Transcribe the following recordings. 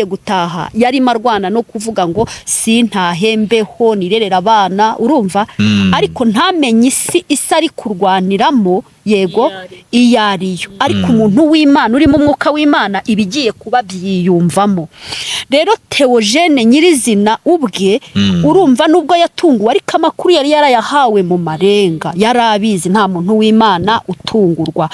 gutaha yari marwana no kuvuga ngo sintahembeho nirerera abana urumva ariko ntamenye isi ari kurwaniramo yego iyariyo ariko umuntu w'Imana uri mu mwuka w'Imana ibigiye kuba byiyumvamo. Rero Theogene nyirizina ubwe urumva nubwo yatunguwe ariko amakuru yari yarayahawe mu marenga yarabizi nta muntu w'Imana utungurwa.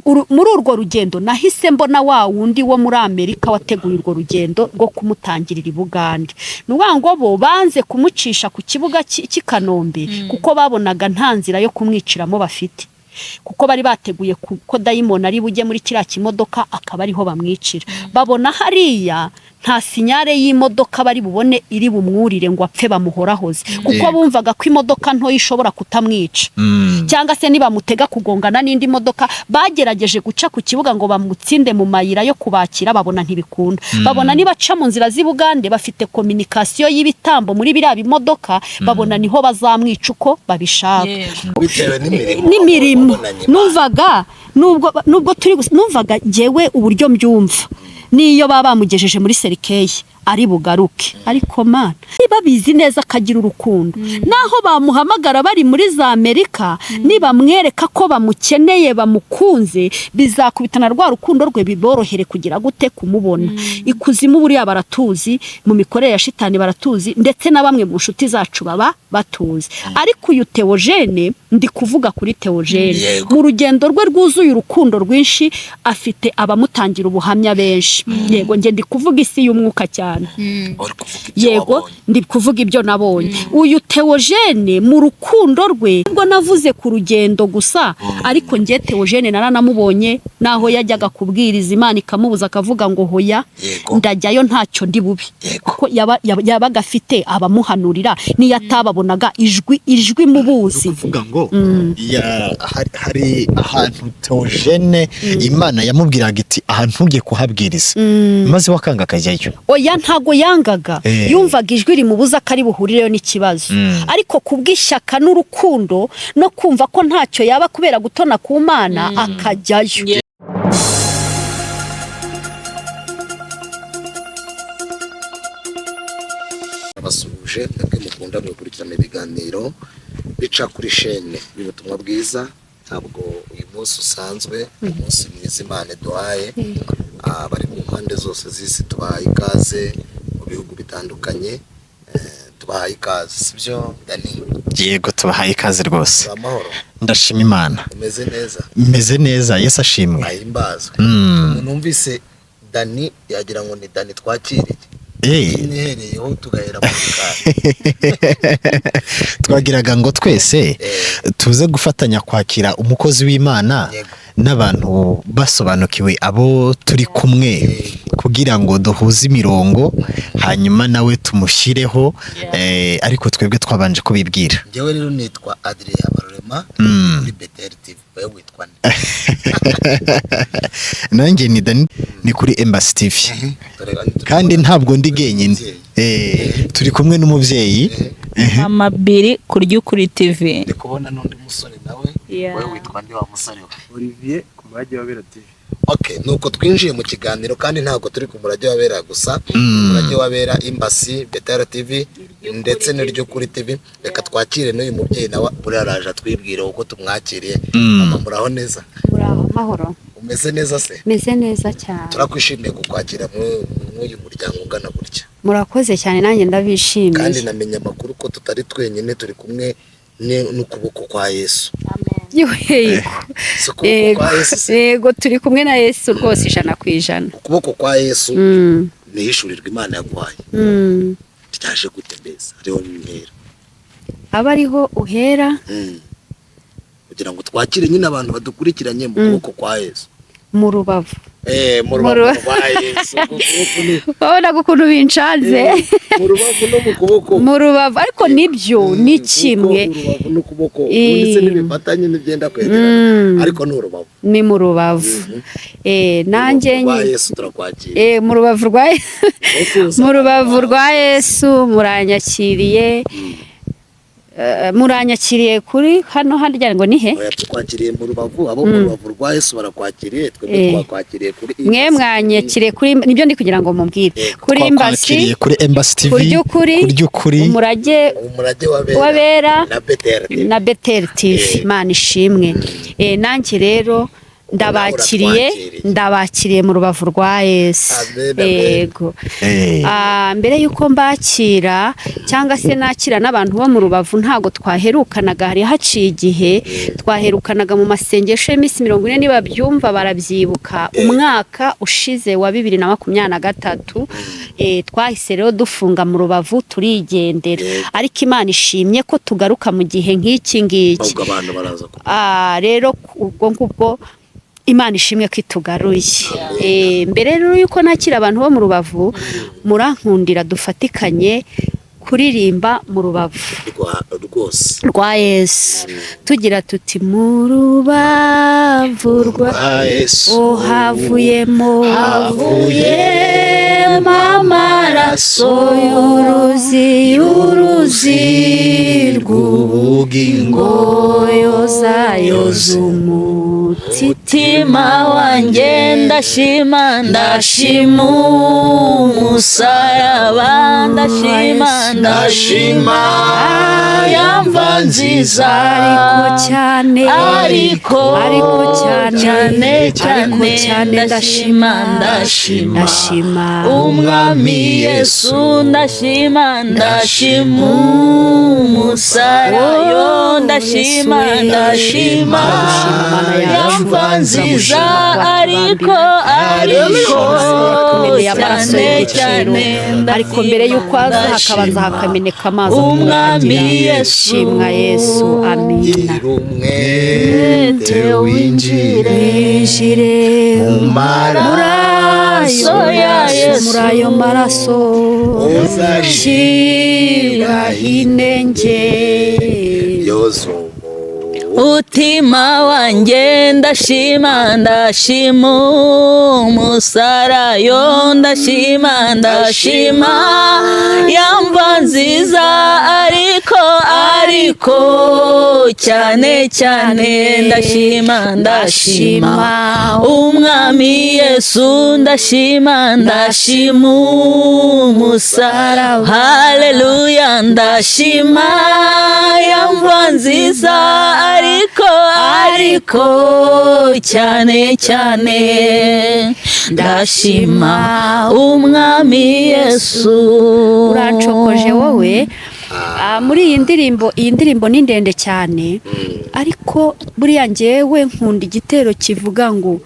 Muri urwo rugendo nahise mbona wa wundi wo muri Amerika wateguye urwo rugendo rwo kumutangirira Bugande. Nuwango bo banze kumucisha ku kibuga cy'Ikanombe kuko babonaga nta nzira yo kumwiciramo bafite. Kuko bari bateguye ko dayimoni ari bujye muri kiriya kimodoka akaba ariho bamwicira. Babona hariya nta sinyare y'imodoka bari bubone iri bumwurire ngo apfe bamuhorahoze kuko bumvaga ko imodoka nto ishobora kutamwica cyangwa se niba mutega kugongana n'indi modoka. Bagerageje guca ku kibuga ngo bamutsinde mu mayira yo kubakira babona ntibikunda. Babona niba ca mu nzira z'Ibugande bafite communication y'ibitambo muri biriya bimodoka babona niho bazamwica uko babishaka bitewe n'imirimo. Numvaga nubwo turi numvaga jewe uburyo mbyumva niyo baba bamugejeje muri Serikeye ari bugaruke ariko mana niba bizi neza akagira urukundo naho bamuhamagara bari muri za Amerika niba mwereka ko bamukeneye bamukunze bizakubitana rwa rukundo rwe biborohere kugira gute kumubona. Ikuzimu buriya baratuzi mu mikorere ya shitani baratuzi ndetse na bamwe mu nshuti zacu baba batuzi ariko uyu Theogene ndi kuvuga kuri Theogene mu rugendo rwe rwuzuye urukundo rwinshi afite abamutangira ubuhamya benshi. Yego nge ndi kuvuga isi y'umwuka cyane yego ndi kuvuga ibyo nabonye. Uyu Theogene mu rukundo rwe ubwo navuze ku rugendo gusa ariko nge Theogene naranamubonye naho yajyaga kubwiriza Imana ikamubuza akavuga ngo hoya ndajyayo ntacyo ndi bubi kuko yabaga afite abamuhanurira niyo atababonaga ijwi mu buzi kuvuga ngo hari ahantu Theogene Imana yamubwiraga iti ahantu ugiye kuhabwiriza maze wakanga akajyayo. Oya ntago yangaga yumvaga ijwi rimubuza kari buhurireyo n'ikibazo ariko kubw'ishyaka n'urukundo no kumva ko ntacyo yaba kubera gutona ku Mana akajyayo. Basuje mwebwe mukunda gukurikirana ibiganiro bica kuri chaîne y'ubutumwa bwiza. Ntabwo uyu munsi usanzwe umunsi mwiza Imana duhaye bari mu mpande zose z'isi tubahaye ikaze mu bihugu bitandukanye tubahaye ikaze sibyo Dani? Yego tubahaye ikaze rwose. Amahoro ndashima Imana. Umeze neza Yesu ashimwe. Ahimbazwe. Numvise Dani yagira ngo ni Dani twakiriye nihereyeho tugahera mu twagiraga ngo twese tuze gufatanya kwakira umukozi w'Imana n'abantu basobanukiwe abo turi kumwe kugira ngo duhuze imirongo hanyuma nawe tumushireho ariko twebwe twabanje kubibwira. Jewe rero nitwa Adrien Barorema kuri Betel TV. Wewe witwa nanjye ni Dani ni kuri Embassy TV kandi ntabwo ndi genyine turi kumwe n'umubyeyi Amabiri kurya kuri TV. Ndi kubona n'undi musore nawe wewe witwa ndi wa musore Olivier ku Murage wa Bera TV. Okay, nuko twinjiye mu kiganiro kandi ntabwo turi ku Murage wa Bera gusa, Murage wa Bera Embassy Betel TV ndetse n'iryo kuri TV. Reka twakire n'uyu mubyeyi nawe buri araje twibwire uko tumwakiriye. Mama muraho neza? Muraho mahoro. Umeze neza se? Meze neza cyane. Turakwishimiye kukwakira mw'uyu muryango ungana gutya. Murakoze cyane nanjye ndabishimiye. Kandi namenye amakuru ko tutari twenyine turi kumwe n'ukuboko kwa Yesu. Yego turi kumwe na Yesu rwose 100%. Ukuboko kwa Yesu nihishurirwa Imana yaguhaye. Cyaje gutembeza ariho n'intera. Aba ariho uhera kugira ngo twakire nyine abantu badukurikiranye mu kuboko kwa Yesu. Mu rubavu. Mu rubavu kwa Yesu. Babona ukuntu bincanze. Mu rubavu no mu kuboko. Mu rubavu ariko nibyo ni kimwe. Mu rubavu no kuboko. Ndetse n'ibifatanye n'ibyenda kwegerana. Ariko no rubavu. Ni mu rubavu. Nanjye kwa Yesu turakwakira. Mu rubavu rwa Yesu. Mu rubavu rwa Yesu muranyakiriye. muranyakiriye kuri hano harya ngo nihe oya twakiriye mu Rubavu abo mu Rubavu rwa Yesu barakwakiriye twebwe twakwakiriye kuri mwe mwanyakiriye kuri nibyo ndi kugira ngo mubwire kuri Twakwakiriye kuri Embassy TV kuryukuri umurage wabera na Betel TV Imana ishimwe nanjye rero ndabakiriye mu Rubavu rwa Yesu yego mbere yuko mbakira cyangwa se nakira n'abantu bo mu Rubavu ntago twaherukanaga hari haciye igihe twaherukanaga mu masengesho y'iminsi 40 niba byumva barabyibuka umwaka ushize wa 2023 twahise rero dufunga mu Rubavu turigendera ariko Imana ishimye ko tugaruka mu gihe nk'iki ngiki rero ubwo ngubwo Imana ishimwe ko itugaruye mbere rero yuko nakira abantu bo mu Rubavu murankundira dufatikanye kuririmba mu Rubavu rwa Yesu tugira tuti mu Rubavu rwa Yesu havuyemo amaraso y'uruzi rw'ubugingo yoza umutima wanjye ndashima umusaraba ndashima yamva nziza ariko cyane ndashima umwami Yesu ndashima umusaraba ndashima yamva nziza ariko cyane ariko mbere yuko aza hakabanza hakameneka amazi umwami Yesu amina winjire muri ayo maraso uzashiraho inenge umutima wanjye ndashima umusarayo ndashima yamva nziza ariko cyane ndashima umwami Yesu ndashima umusaraba haleluya ndashima yamva nziza ariko cyane ndashima umwami Yesu urancokoje wowe muri iyi ndirimbo ni ndende cyane ariko buriya njyewe nkunda igitero kivuga ngo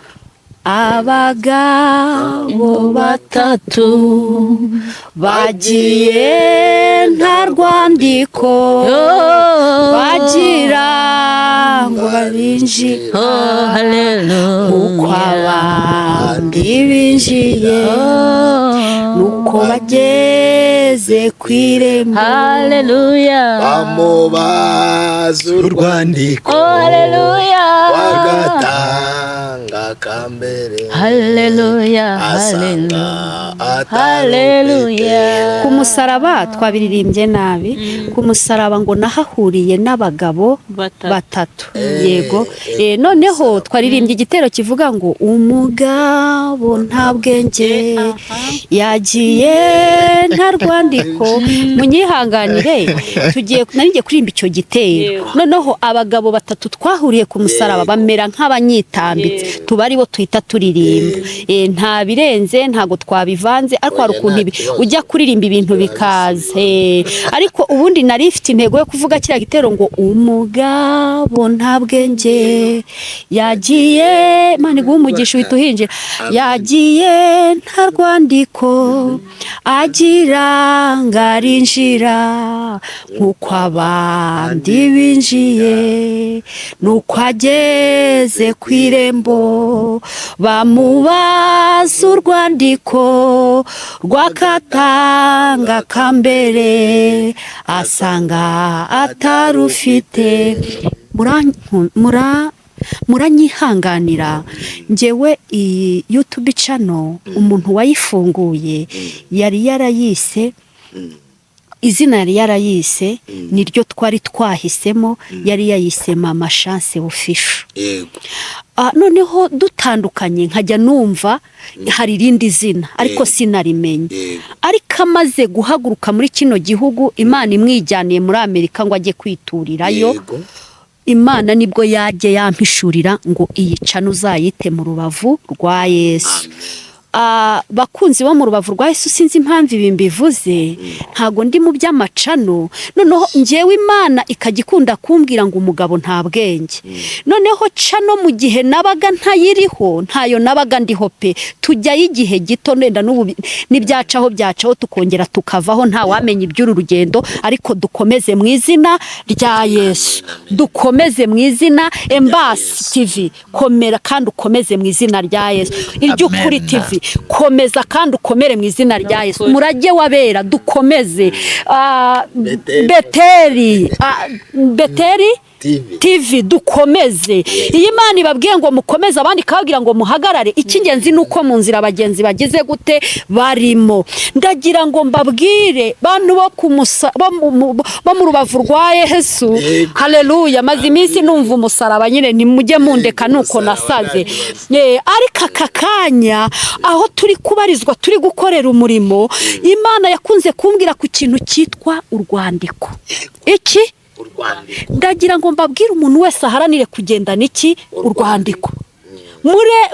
abagabo batatu bagiye nta rwandiko bagira ngo barinjire uko abandi binjiye nuko bageze ku irembo bamubaza urwandiko wagatanga kambere ku musaraba twabiririmbye nabi ku musaraba ngo nahahuriye n'abagabo batatu yego noneho twaririmbye igitero kivuga ngo umugabo nta bwenge yagiye nta rwandiko munyihanganire narigiye kuririmba icyo gitero noneho abagabo batatu twahuriye ku musaraba bamera nk'abanyitambitse tuba ari bo tuhita turirimba nta birenze ntago twabivanze ariko hari ukuntu ujya kuririmba ibintu bikaza ariko ubundi nari ifite intego yo kuvuga kiriya gitero ngo umugabo nta bwenge yagiye Imana iguhe umugisha uhita uhinjira yagiye nta rwandiko agira ngo arinjira nk'uko abandi binjiye nuko ageze ku irembo bamubaza urwandiko rw'akatanga kambere asanga atarufite muranyihanganira njyewe iyi YouTube channel umuntu wayifunguye yari yarayise izina yari yarayise niryo twari twahisemo, yari yayise Mama Chance Official. yego Noneho dutandukanye nkajya numva hari irindi zina ariko sinarimenye. yego Ariko amaze guhaguruka muri kino gihugu, Imana imwijyaniye muri Amerika ngo ajye kwiturirayo, yego Imana nibwo yaje yampishurira ngo iyi cano uzayite Mu Rubavu rwa Yesu. Bakunzi bo Mu Rubavu rwa Yesu, sinzi impamvu ibi mbivuze, ntago ndi mu by'amacano. Noneho njyewe Imana ikajya ikunda kumbwira ngo umugabo nta bwenge. Noneho cano mu gihe nabaga ntayiriho, ntayo nabaga ndiho pe, tujyayo igihe gito, nenda n'ubu n'ibyacaho tukongera tukavaho, nta wamenya iby'uru rugendo. Ariko dukomeze mu izina rya Yesu, dukomeze mu izina Embassy TV, komera kandi ukomeze mu izina rya Yesu. Iry'ukuri TV, komeza kandi ukomere mu izina rya Yesu. Umurage wabera dukomeze. Beteri TV dukomeze. Iyi Imana ibabwiye ngo mukomeze, abandi kababwira ngo muhagarare. Icy'ingenzi nuko mu nzira abagenzi bageze gute barimo. Ndagira ngo mbabwire bantu bo Mu Rubavu rwa Yesu, haleluya. Maze iminsi numva umusaraba, nyine nimujye mundeka nuko nasaze. Ariko aka kanya aho turi kubarizwa, turi gukorera umurimo, Imana yakunze kumbwira ku kintu cyitwa urwandiko. Iki ndagira ngo mbabwire umuntu wese aharanire kugendana iki urwandiko.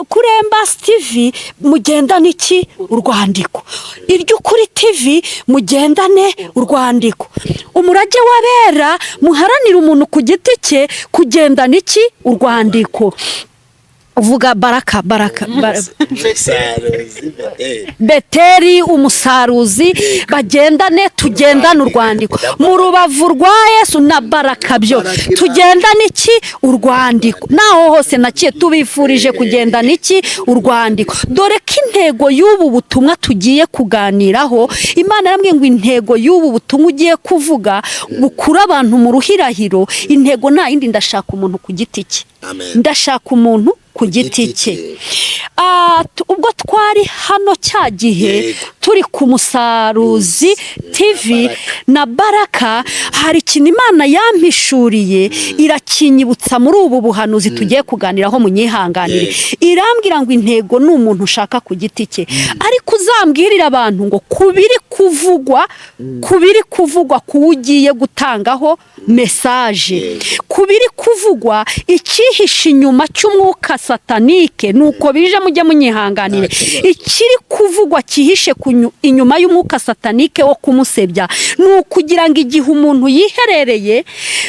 Kuri Embassy TV mugendane iki urwandiko. Iry'ukuri TV mugendane urwandiko. Umurage wabera muharanire umuntu ku giti cye kugendana iki urwandiko. Uvuga Baraka Beteri umusaruzi, bagendane tugendane urwandiko. Mu Rubavu rwa Yesu na Baraka byo tugendane iki urwandiko. Naho hose nakiye tubifurije kugendana iki urwandiko. Dore ko intego y'ubu butumwa tugiye kuganiraho, Imana yaramwe ngo intego y'ubu butumwa ugiye kuvuga bukura abantu mu ruhirahiro. Intego nta yindi, ndashaka umuntu ku giti cye. Ndashaka umuntu ku giti cye. Ubwo twari hano cya gihe turi ku Musaruzi TV na Baraka, hari ikintu Imana yampishuriye irakinyibutsa muri ubu buhanuzi tugiye kuganiraho, munyihanganire. Irambwira ngo intego ni umuntu ushaka ku giti cye, ariko uzambwirira abantu ngo kubiri kuvugwa kuwugiye gutangaho message, kubiri kuvugwa icyihishe inyuma cy'umwuka satanike, nuko bije mujye munyihanganire. Ikiri kuvugwa cyihishe inyuma y'umwuka satanike wo kumusebya, nukugira ngo igihe umuntu yiherereye,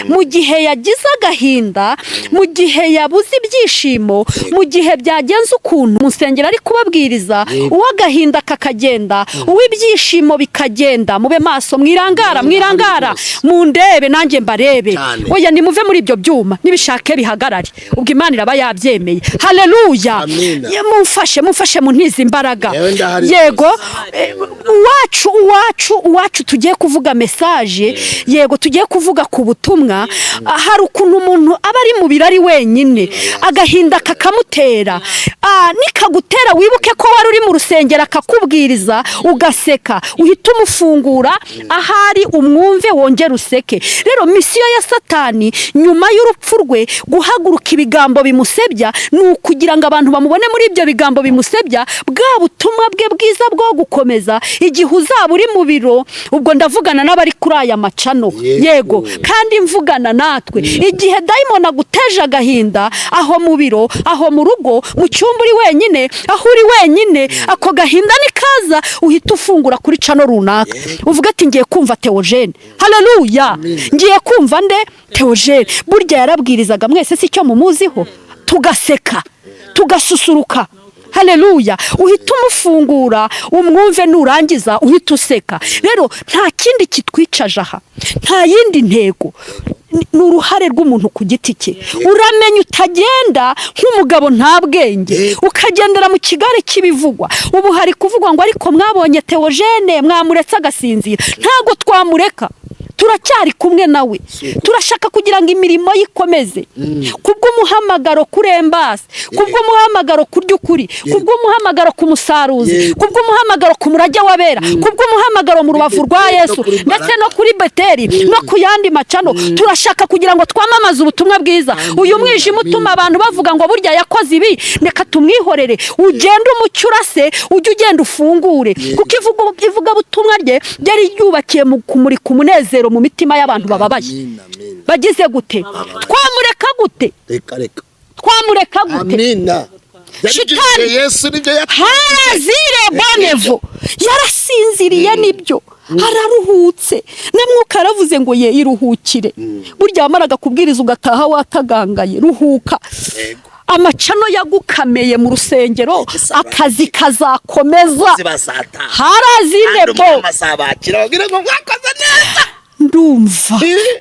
mu gihe yagize agahinda, mu gihe yabuze ibyishimo, mu gihe byagenze ukuntu musengera ari kubabwiriza, uw'agahinda kakagenda, uw'ibyishimo bikagenda. Mube maso, mwirangara mundebe nanjye mbarebe. Oya nimuve muri ibyo byuma, nibishake bihagarare, ubwo Imana iraba yabyemeye. Haleluya. Mumfashe muntiza imbaraga. Yego uwacu tugiye kuvuga message, yego tugiye kuvuga ku butumwa. Hari ukuntu umuntu aba ari mu birari wenyine, agahinda kakamutera. Nikagutera wibuke ko wari uri mu rusengero akakubwiriza ugaseka, uhita umufungura ahari umwumve wongera useke. Rero misiyo ya Satani nyuma y'urupfu rwe guhaguruka ibigambo bimusebya, nukugira ngo abantu bamubone muri ibyo bigambo bimusebya, bwa butumwa bwe bwiza bwo gukomeza. Igihe uzaba uri mu biro, ubwo ndavugana n'abari kuri aya macano, yego, kandi mvugana natwe. Igihe dayimoni aguteje agahinda, aho mu biro, aho mu rugo, mu cyumba uri wenyine, aho uri wenyine, ako gahinda nikaza uhita ufungura kuri cano runaka, uvuga ati ngiye kumva Theogene. Haleluya. Ngiye kumva nde? Theogene. Burya yarabwirizaga, mwese si cyo mumuziho, tugaseka tugasusuruka. Haleluya. Uhita umufungura umwumve, nurangiza uhita useka. Rero nta kindi kitwicaje aha, nta yindi ntego, ni uruhare rw'umuntu ku giti cye. Uramenya utagenda nk'umugabo nta bwenge, ukagendera mu kigare cy'ibivugwa. Ubu hari kuvugwa ngo ariko mwabonye Theogene mwamuretse agasinzira. Ntago twamureka, turacyari kumwe nawe, turashaka kugira ngo imirimo yikomeze kubw'umuhamagaro kuri Embasi, kubw'umuhamagaro kurya ukuri, kubw'umuhamagaro ku musaruzi, kubw'umuhamagaro ku murage w'abera, kubw'umuhamagaro mu rubavu rwa Yesu ndetse no kuri Beteli no ku yandi macano. Turashaka kugira ngo twamamaze ubutumwa bwiza. Uyu mwijima utuma abantu bavuga ngo burya yakoze ibi, reka tumwihorere, ugende umucyo urase, ujye ugenda ufungure, kuko ivuga butumwa rye ryari ryubakiye mu kumurika umunezero mu mitima y'abantu bababaye. Bagize gute? Twamureka gute? Twamureka gute? Amina. Shitani Yesu nibyo harazire bonevo yarasinziriye nibyo, araruhutse na Mwuka aravuze ngo ye iruhukire. Burya wamaraga kubwiriza ugataha watagangaye, ruhuka. Amacano yagukameye mu rusengero, akazi kazakomeza. Harazire bo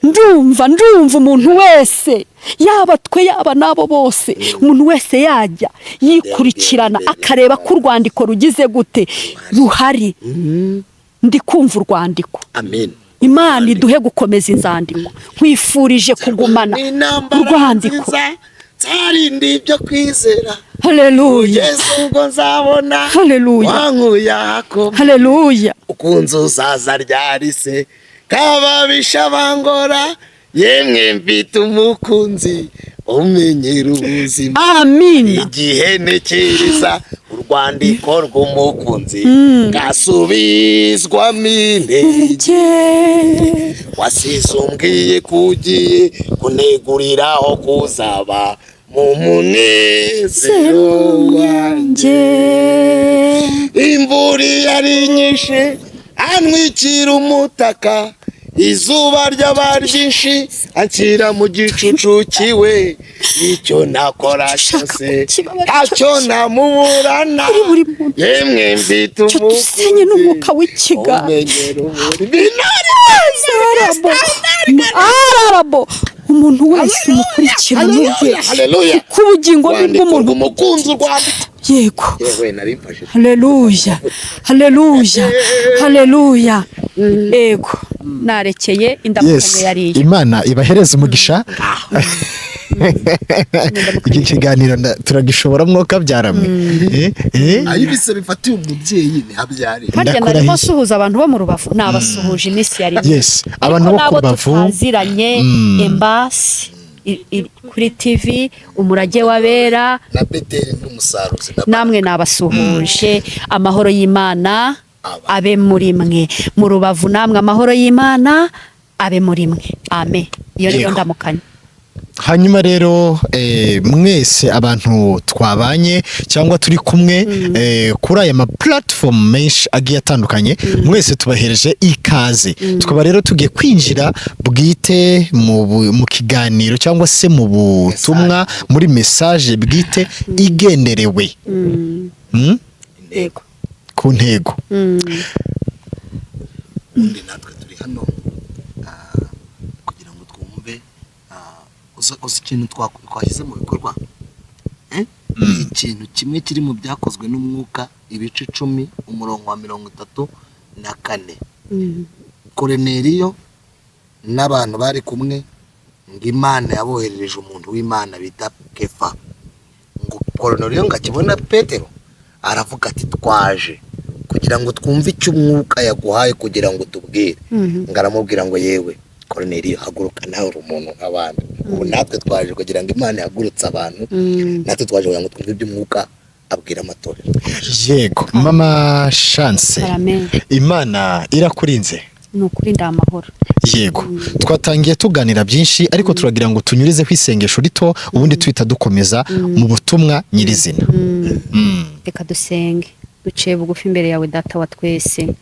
ndumva umuntu wese, yaba twe yaba nabo bose, umuntu wese yajya yikurikirana akareba ko urwandiko rugize gute, ruhari. Ndi kumva urwandiko. Amen. Imana iduhe gukomeza inzandiko. Nkwifurije kugumana urwandiko. Zarindi ibyo kwizera. Haleluya. Yesu ubwo nzabona. Haleluya. Wankuyako. Haleluya. Ukunze uzaza ryarise kababisha bangora, yemwe mfite umukunzi umenyera ubuzima. Amina. Igihe ntekereza urwandiko rw'umukunzi gasubizwamo intege, wasize umbwiye kugiye kuneguriraho kuzaba mu munezero wanjye. Imvura yari nyinshi antwikira umutaka, izuba ry'aba ryinshi anshyira mu gicucu kiwe. Icyo nakora cyose ntacyo namuburana, yemwe mfite umusenye n'umwuka w'ikiga ararabo. Umuntu wese umukurikirana ubwe ku bugingo bw'umuntu umukunzi urwandiko. Yego. Haleluya. Haleluya. Haleluya. Yego. Narekeye indamukanyo yariye. Imana ibahereza umugisha. Iki kiganiro turagishobora mwuka byaramwe. Ayibise bifatiye umubyeyi ni habyari. Harya narimo suhuza abantu bo mu Rubavu, nabasuhuje iminsi yari. Yes, abantu bo ku Rubavu twaziranye Embasi kuri TV, umurage w'abera na Beteli n'umusaruzi. Namwe nabasuhuje. Amahoro y'Imana abe muri mwe. Mu Rubavu namwe amahoro y'Imana abe muri mwe. Amen. Iyo niyo ndamukanye. Hanyuma rero mwese abantu twabanye cyangwa turi kumwe kuri aya ma platform menshi agiye atandukanye, mwese tubahereje ikaze. Tukaba rero tugiye kwinjira bwite mu kiganiro cyangwa se mu butumwa, muri message bwite igenderewe ku ntego. Undi natwe turi hano kugira ngo twumve uzi ikintu twashyize mu bikorwa. Ikintu kimwe kiri mu byakozwe n'umwuka, ibice 10 umurongo wa 34. Koroneliyo n'abantu bari kumwe, ngo Imana yaboherereje umuntu w'Imana bita Kefa. Ngo Koroneliyo ngakibona Petero aravuga ati twaje kugira ngo twumve icyo umwuka yaguhaye kugira ngo tubwire. Ngaramubwira ngo yewe Koroneliyo haguruka nawe uri umuntu nk'abandi. Ubu natwe twaje kugira ngo Imana yagurutse abantu, natwe twaje kugira ngo twumve iby'umwuka abwira amatorero. Yego mama Chance, Imana irakurinze. Nukuri ndamahoro. Yego, twatangiye tuganira byinshi ariko turagira ngo tunyurize kwisengesho rito, ubundi twita dukomeza mu butumwa nyirizina. Reka dusenge. Duciye bugufi imbere yawe Data wa twese.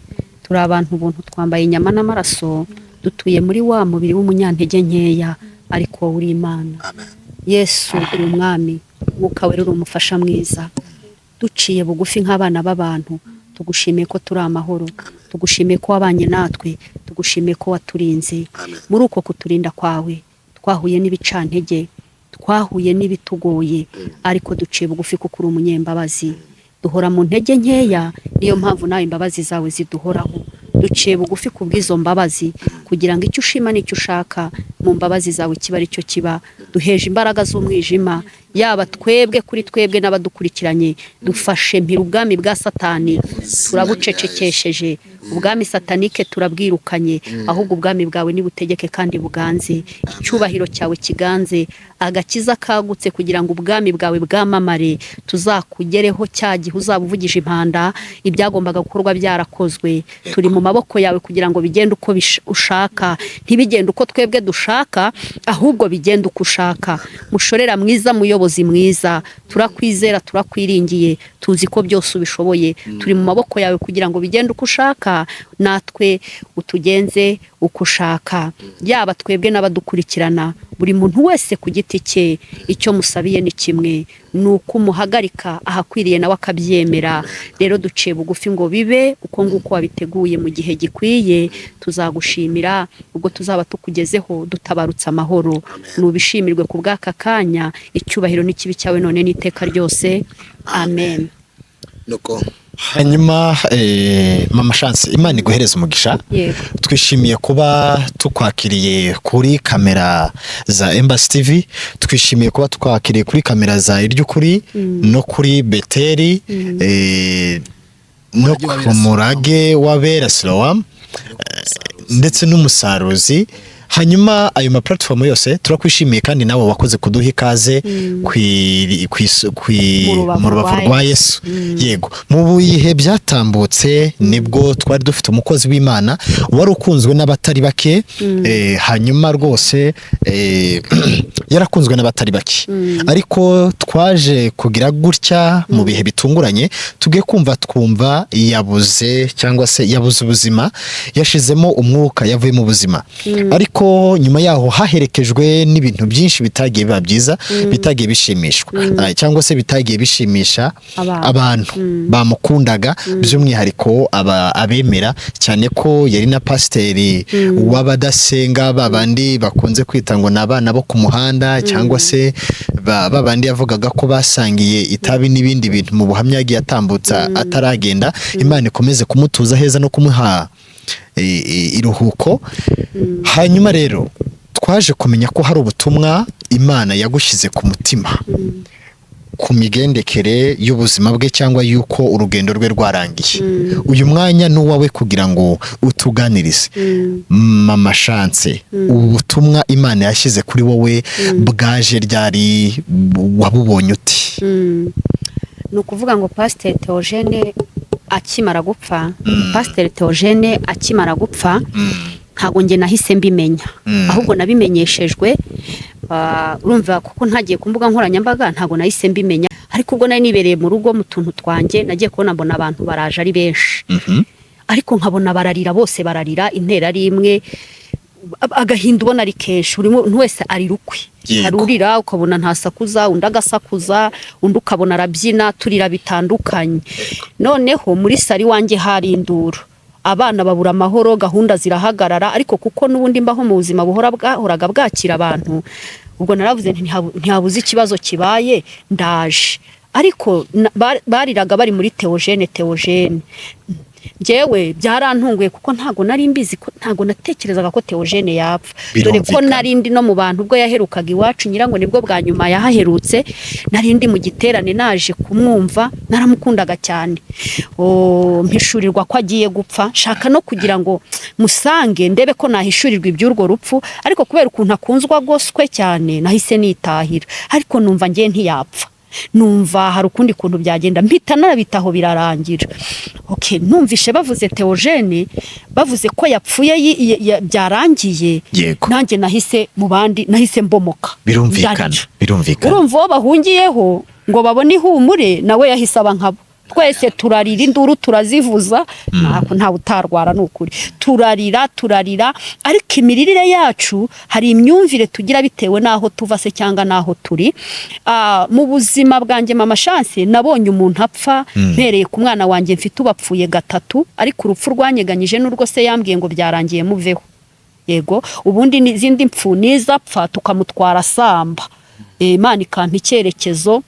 Turi abantu buntu, twambaye inyama n'amaraso, dutuye muri wa mubiri w'umunyantege nkeya, ariko uri Imana. Yesu uri umwami, Mwuka wera uri umufasha mwiza. Duciye bugufi nk'abana b'abantu, tugushimiye ko turi amahoro, tugushimiye ko wabanye natwe, tugushimiye ko waturinze. Muri uko kuturinda kwawe twahuye n'ibicantege, twahuye n'ibitugoye, ariko duciye bugufi kuko uri umunyembabazi. Duhora mu ntege nkeya, niyo mpamvu nawe imbabazi zawe ziduhoraho. duciye bugufi kubw'izo mbabazi kugira ngo icyo ushima n'icyo ushaka mu mbabazi zawe kiba ari cyo kiba. Duheje imbaraga z'umwijima yaba twebwe kuri twebwe n'abadukurikiranye, dufashe mpira ubwami bwa Satani, turabucecekesheje. Ubwami satanike turabwirukanye, ahubwo ubwami bwawe nibutegeke kandi buganze, icyubahiro cyawe kiganze, agakiza kagutse kugira ngo ubwami bwawe bwamamare, tuzakugereho cya gihe uzaba uvugije impanda, ibyagombaga gukorwa byarakozwe. Turi mu maboko yawe kugira ngo bigende uko ushaka, ntibigende uko twebwe dushaka, ahubwo bigende uko ushaka. Mushorera mwiza, muyobozi mwiza, turakwizera, turakwiringiye, tuzi ko byose ubishoboye. Turi mu maboko yawe kugira ngo bigende uko ushaka, natwe utugenze uko ushaka, yaba twebwe n'abadukurikirana. Buri muntu wese ku giti cye, icyo musabiye ni kimwe, ni uko umuhagarika ahakwiriye nawe akabyemera. Rero duciye bugufi ngo bibe uko nguko wabiteguye mu gihe gikwiye. Tuzagushimira ubwo tuzaba tukugezeho dutabarutse amahoro. Nubishimirwe ku bw'aka kanya, icyubahiro n'ikibi cyawe none n'iteka ryose. Amen. nuko hanyuma mama Chance, Imana iguhereza umugisha. Twishimiye kuba tukwakiriye kuri kamera za Embassy TV, twishimiye kuba tukwakiriye kuri kamera za Iryukuri no kuri Beteli no ku Murage w'Abera Siloam ndetse n'Umusaruzi. Hanyuma ayo ma platform yose turakwishimiye, kandi nawe wakoze kuduha ikaze mu rubavu rwa Yesu. Yego, mu bihe byatambutse nibwo twari dufite umukozi w'Imana wari ukunzwe n'abatari bake, hanyuma rwose yarakunzwe n'abatari bake, ariko twaje kugira gutya mu bihe bitunguranye tugiye twumva yabuze, cyangwa se yabuze ubuzima, yashizemo umwuka, yavuye mu buzima. Ariko nyuma yaho haherekejwe n'ibintu byinshi bitagiye biba byiza, bitagiye bishimishwa, cyangwa se bitagiye bishimisha abantu bamukundaga, by'umwihariko abemera, cyane ko yari na pasiteri w'abadasenga, babandi bakunze kwita ngo n'abana bo ku muhanda, cyangwa se babandi yavugaga ko basangiye itabi n'ibindi bintu mu buhamya yagiye atambutsa ataragenda. Imana ikomeze kumutuza heza no kumuha iruhuko. Hanyuma rero twaje kumenya ko hari ubutumwa Imana yagushyize ku mutima ku migendekere y'ubuzima bwe, cyangwa yuko urugendo rwe rwarangiye. Uyu mwanya n'uwawe kugira ngo utuganirize. Mama Chance, ubutumwa Imana yashyize kuri wowe bwaje ryari, wabubonye uti? Ni ukuvuga ngo Pasiteri Theogene akimara gupfa, Pasiteri Theogene akimara gupfa, ntago nge nahise mbimenya, ahubwo nabimenyeshejwe. Urumva kuko ntagiye ku mbuga nkoranyambaga, ntago nahise mbimenya. Ariko ubwo nari nibereye mu rugo mu tuntu twanjye, nagiye kubona mbona abantu baraje ari benshi, ariko nkabona bararira, bose bararira, intera ari imwe, agahinda ubona ari kenshi, buri muntu wese ari rukwe. Arurira ukabona ntasakuza, undi agasakuza, undi ukabona arabyina, turira bitandukanye. Noneho muri sari wanjye hari induru, abana babura amahoro, gahunda zirahagarara. Ariko kuko n'ubundi mbaho mu buzima buhoraga bwakira abantu, ubwo naravuze ntihabuze ikibazo kibaye, ndaje. Ariko bariraga bari muri Theogene. Njyewe byarantunguye kuko ntago nari mbizi, ntago natekerezaga ko Theogene yapfa, dore ko narindi no mu bantu ubwo yaherukaga iwacu, nyirango nibwo bwa nyuma yahaherutse. Narindi mu giterane naje kumwumva, naramukundaga cyane. Mpishurirwa ko agiye gupfa, shaka no kugira ngo musange ndebe ko nahishurirwa iby'urwo rupfu, ariko kubera ukuntu akunzwa goswe cyane nahise nitahira. Ariko numva ngiye ntiyapfa, numva hari ukundi kuntu byagenda, mpita narabitaho birarangira. Numvishe bavuze Theogene, bavuze ko yapfuye byarangiye, nanjye nahise mu bandi, nahise mbomoka. Birumvikana. Urumva uwo bahungiyeho ngo babone ihumure, nawe yahise aba nkabo. Twese turarira, induru turazivuza, nta utarwara n'ukuri. Turarira, ariko imiririre yacu hari imyumvire tugira bitewe n'aho tuva se cyangwa n'aho turi. Mu buzima bwanjye Mama Chance, nabonye umuntu apfa, mpereye ku mwana wanjye mfite ubapfuye 3, ariko urupfu rwanyeganyije n'urwo se yambwiye ngo byarangiye muveho. Yego, ubundi n'izindi mpfu nizapfa tukamutwara samba. Imana ikampa icyerekezo,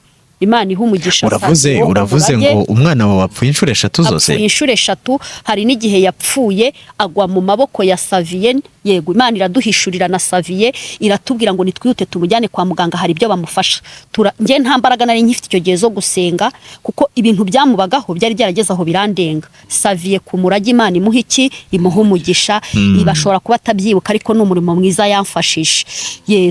Imana iha umugisha uravuze ngo umwana wawe apfuye inshuro eshatu zose. Apfuye inshuro eshatu, hari n'igihe yapfuye agwa mu maboko ya Saviye. Yego, Imana iraduhishurira na Saviye iratubwira ngo nitwihute tumujyane kwa muganga, hari ibyo bamufasha. Nge nta mbaraga nari nkifite icyo gihe zo gusenga, kuko ibintu byamubagaho byari byarageze aho birandenga. Saviye ku murage Imana imuha iki, imuha umugisha. Ibashobora kuba atabyibuka, ariko ni umurimo mwiza yamfashije.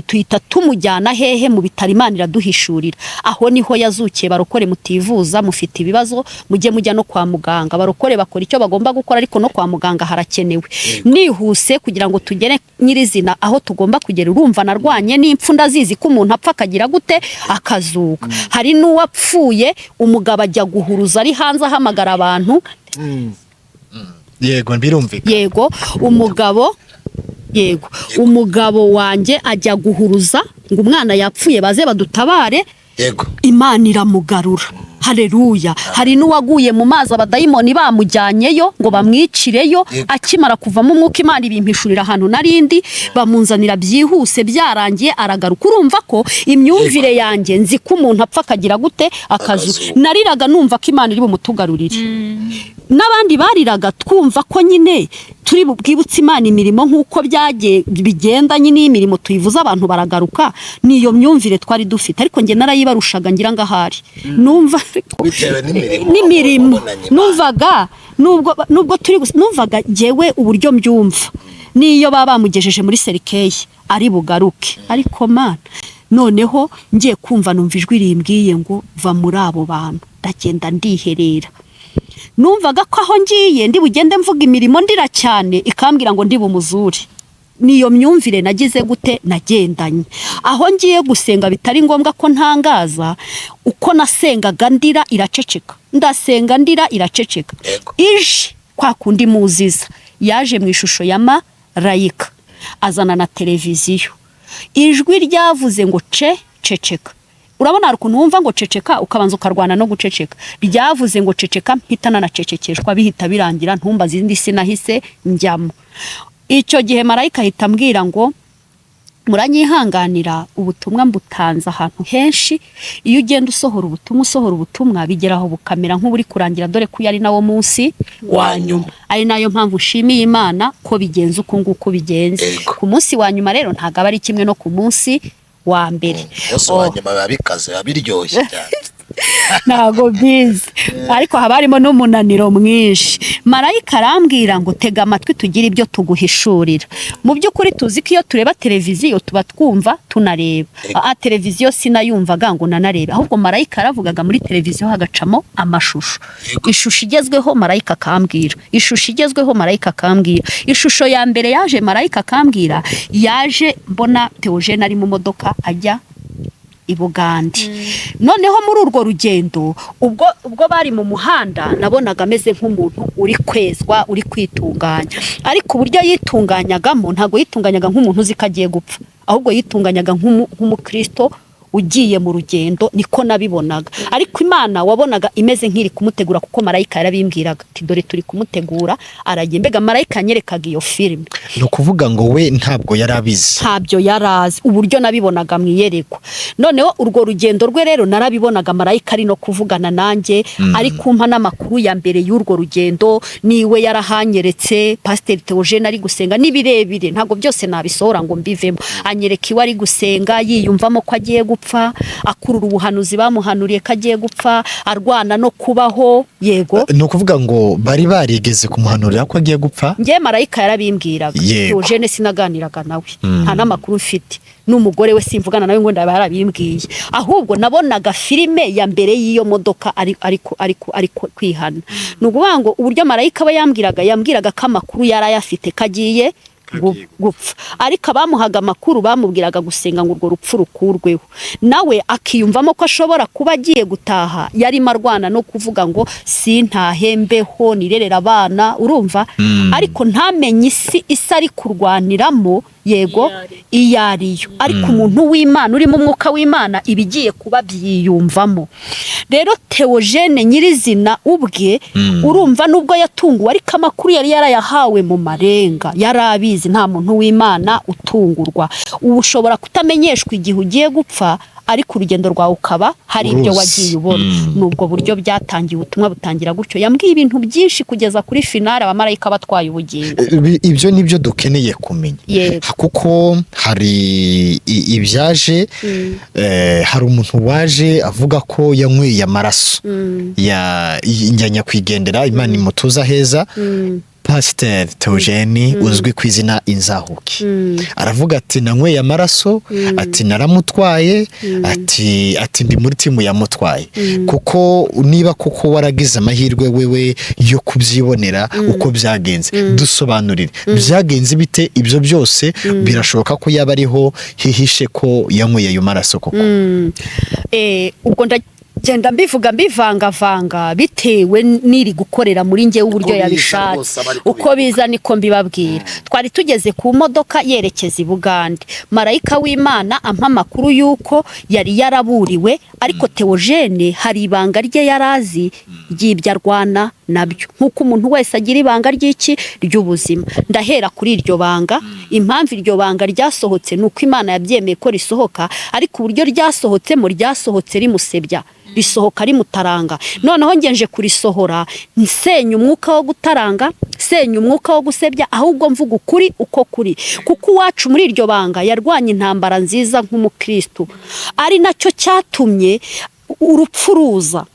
Tuhita tumujyana hehe? Mu bitaro. Imana iraduhishurira, aho niho yazukiye. Barokore mutivuza, mufite ibibazo mujye mujya no kwa muganga. Barokore bakora icyo bagomba gukora, ariko no kwa muganga harakenewe. Nihuse kugira ngo tugere nyirizina aho tugomba kugera. Urumva narwanye n'impfu, ndazizi ko umuntu apfa akagira gute, akazuka. Hari n'uwapfuye umugabo ajya guhuruza ari hanze ahamagara abantu. Yego, birumvika. Yego, umugabo wanjye ajya guhuruza ngo umwana yapfuye baze badutabare. Yego, Imana iramugarura. Haleluya. Hari n'uwaguye mu mazi abadayimoni bamujyanyeyo ngo bamwicireyo. Akimara kuvamo umwuka Imana ibimpishurira ahantu narindi, bamunzanira byihuse, byarangiye aragaruka. Urumva ko imyumvire yanjye nzi ko umuntu apfa akagira gute, akazu. Nariraga numva ko Imana iri bumutugarurire. N'abandi bariraga twumva ko nyine turi bwibutse Imana imirimo nk'uko bigenda. Nyine imirimo tuyivuza abantu baragaruka. Niyo myumvire twari dufite, ariko nge narayibarushaga ngira ngahari. Numva bitewe n'imirimo numvaga, nubwo turi numvaga jewe uburyo mbyumva, niyo baba bamugejeje muri serikeyi ari bugaruke. Ariko Mana, noneho ngiye kumva numva ijwi rimbwiye ngo va muri abo bantu. Ndagenda ndiherera. Numvaga ko aho ngiye ndi bugende mvuga imirimo ndira cyane, ikambwira ngo ndi bumuzure. Niyo myumvire nagize gute, nagendanye. Aho ngiye gusenga bitari ngombwa ko ntangaza, uko nasengaga ndira iraceceka, ndasenga ndira iraceceka. Ije kwa kundi muziza yaje mu ishusho ya marayika, azana na televiziyo. Ijwi ryavuze ngo ceceka. Urabona hari ukuntu wumva ngo ceceka ukabanza ukarwana no guceceka. Ryavuze ngo ceceka, mpita nanacecekeshwa, bihita birangira. Ntumba zindi sinahise njyamo. Icyo gihe marayika ahita ambwira ngo muranyihanganira, ubutumwa mbutanze ahantu henshi. Iyo ugenda usohora ubutumwa bigeraho bukamera nk'uburi kurangira, dore ko yari nawo munsi wa nyuma. Ari nayo mpamvu nshimiye Imana ko bigenze uko nguko bigenze. Ku munsi wa nyuma rero ntago aba ari kimwe no ku munsi wa mbere. Umunsi wa nyuma biba bikaze, biba biryoshye cyane. Ntago bizi, ariko haba harimo n'umunaniro mwinshi. Marayika arambwira ngo tega amatwi tugire ibyo tuguhishurira. Mu by'ukuri tuzi ko iyo tureba televiziyo tuba twumva tunareba. Televiziyo sinayumvaga ngo nanarebe, ahubwo marayika aravugaga muri televiziyo hagacamo amashusho. Ishusho igezweho marayika akambwira, ishusho ya mbere yaje marayika akambwira, yaje mbona Theogene ari mu modoka ajya i Bugande. Noneho muri urwo rugendo, ubwo bari mu muhanda, nabonaga ameze nk'umuntu uri kwezwa, uri kwitunganya. Ariko uburyo yitunganyagamo ntago yitunganyaga nk'umuntu uzi ko agiye gupfa, ahubwo yitunganyaga nk'umukristo ugiye mu rugendo. Niko nabibonaga. Ariko Imana wabonaga imeze nk'iri kumutegura, kuko marayika yarabimbwiraga ati dore turi kumutegura, aragiye. Mbega marayika nyerekaga iyo filime. No kuvuga ngo we ntabwo yarabizi. Ntabyo yarazi, uburyo nabibonaga mwiyerekwa. Noneho urwo rugendo rwe rero narabibonaga marayika ari no kuvugana nanjye, ari kumpa n'amakuru ya mbere y'urwo rugendo. Niwe yarahanyeretse Pastor Theogene ari gusenga nibirebire, ntabwo byose nabisohora ngo mbivemo. Anyereka iwe ari gusenga, yiyumvamo ko agiye gupfa, akurura ubuhanuzi bamuhanuriye ko agiye gupfa, arwana no kubaho. Yego, no kuvuga ngo bari barigeze kumuhanurira ko agiye gupfa. Nge marayika yarabimbwiraga. Theogene sinaganiraga nawe, nta namakuru mfite. N'umugore we simvugana nawe ngo ndaba yarabimbwiye, ahubwo nabonaga filime ya mbere y'iyo modoka ariko kwihana. Nukuvuga ngo uburyo marayika aba yambwiraga ko amakuru yarayafite kagiye gupfa. Ariko abamuhaga amakuru bamubwiraga gusenga ngo urwo rupfu rukurweho. Nawe akiyumvamo ko ashobora kuba agiye gutaha, yari marwana no kuvuga ngo sintahembeho nirerera abana. Urumva? Ariko ntamenye isi ari kurwaniramo. Yego, iyariyo. Ariko umuntu w'Imana uri mu mwuka w'Imana ibigiye kuba byiyumvamo. Rero Theogene nyirizina ubwe, urumva nubwo yatunguwe, ariko amakuru yari yarayahawe mu marenga, yarabizi. Nta muntu w'Imana utungurwa. Ubu ushobora kutamenyeshwa igihe ugiye gupfa, ariko urugendo rwawe ukaba hari ibyo Uruzi. wagiye ubona nubwo buryo byatangiye ubutumwa butangira gutyo yambwiye ibintu byinshi kugeza kuri finale abamarayika batwaye ubugingo. Ibyo nibyo dukeneye kumenya. Yego. Kuko hari ibyaje hari umuntu waje avuga ko yanyweye amaraso ya nyakwigendera Imana imutuza heza Pasiteri Theogene uzwi ku izina Inzahuki aravuga ati nanyweye amaraso ati naramutwaye ati ndi muri timu yamutwaye kuko niba kuko waragize amahirwe wewe yo kubyibonera uko byagenze dusobanurire byagenze bite ibyo byose birashoboka ko yaba ariho hihishe ko yanyweye ayo maraso koko. Ubwo genda mbivuga mbivangavanga bitewe n'iri gukorera muri njye uburyo yabishatse uko biza niko mbibabwira. Twari tugeze ku modoka yerekeza i Bugande marayika w'Imana ampa amakuru yuko yari yaraburiwe ariko Theogene hari ibanga rye yarazi ry'ibyo arwana nabyo nk'uko umuntu wese agira ibanga ry'iki ry'ubuzima. Ndahera kuri iryo banga. Impamvu iryo banga ryasohotse nuko Imana yabyemeye ko risohoka ariko uburyo ryasohotsemo ryasohotse rimusebya risohoka rimutaranga. Noneho ngenje kurisohora nsenya umwuka wo gutaranga senya umwuka wo gusebya ahubwo mvuga ukuri uko kuri kuko uwacu muri iryo banga yarwanye intambara nziza nk'umukristo ari nacyo cyatumye urupfu ruza.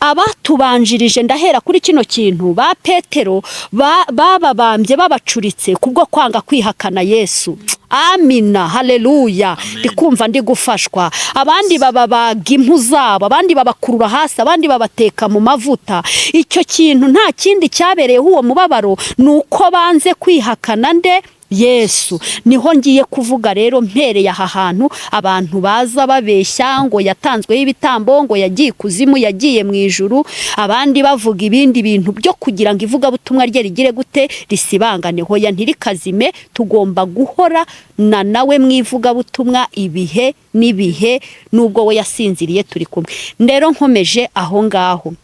Abatubanjirije ndahera kuri kino kintu ba Petero bababambye babacuritse kubwo kwanga kwihakana Yesu. Amina, haleluya. Ndikumva ndi gufashwa. Abandi bababaga impu zabo, abandi babakurura hasi, abandi babateka mu mavuta. Icyo kintu nta kindi cyabereyeho uwo mubabaro nuko banze kwihakana nde Yesu. Niho ngiye kuvuga rero mpereye aha hantu abantu baza babeshya ngo yatanzweho ibitambo ngo yagiye kuzimu yagiye mu ijuru abandi bavuga ibindi bintu byo kugira ngo ivuga butumwa rye rigire gute risibangane hoya ntirikazime. Tugomba guhora nawe mwivuga butumwa ibihe nibihe nubwo we yasinziriye turi kumwe. Ndero nkomeje aho ngaho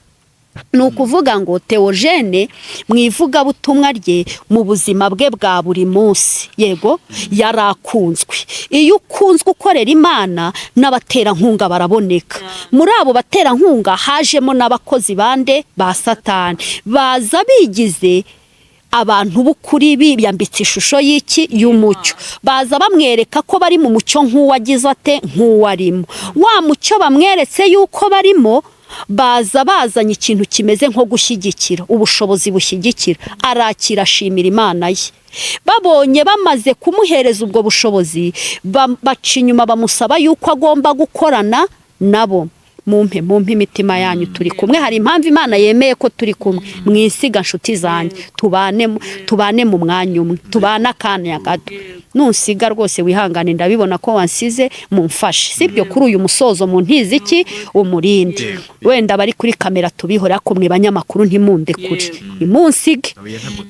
nukuvuga ngo Theogene mwivuga butumwa rye mu buzima bwe bwa buri munsi yego yarakunzwe. Iyo ukunzwe ukorera Imana n'abaterankunga baraboneka. Muri abo baterankunga hajemo n'abakozi bande ba Satani baza bigize abantu b'ukuri biyambitse ishusho y'iki y'umucyo baza bamwereka ko bari mu mucyo nk'uwagize ate nk'uwarimo wa mucyo bamweretse yuko barimo baza bazanye ikintu kimeze nko gushyigikira ubushobozi bushyigikira arakira ashimira Imana ye. Babonye bamaze kumuhereza ubwo bushobozi baca inyuma bamusaba yuko agomba gukorana nabo. Mumpe imitima yanyu turi kumwe. Hari impamvu Imana yemeye ko turi kumwe mwisiga nshuti zanjye tubane mu mwanya umwe tubana akanya gato. Nunsiga rwose wihangane ndabibona ko wansize mumfashe sibyo kuri uyu musozo mu ntizi iki umurindi wenda bari kuri kamera tubihora ko mwe banyamakuru ntimunde kuri imunsige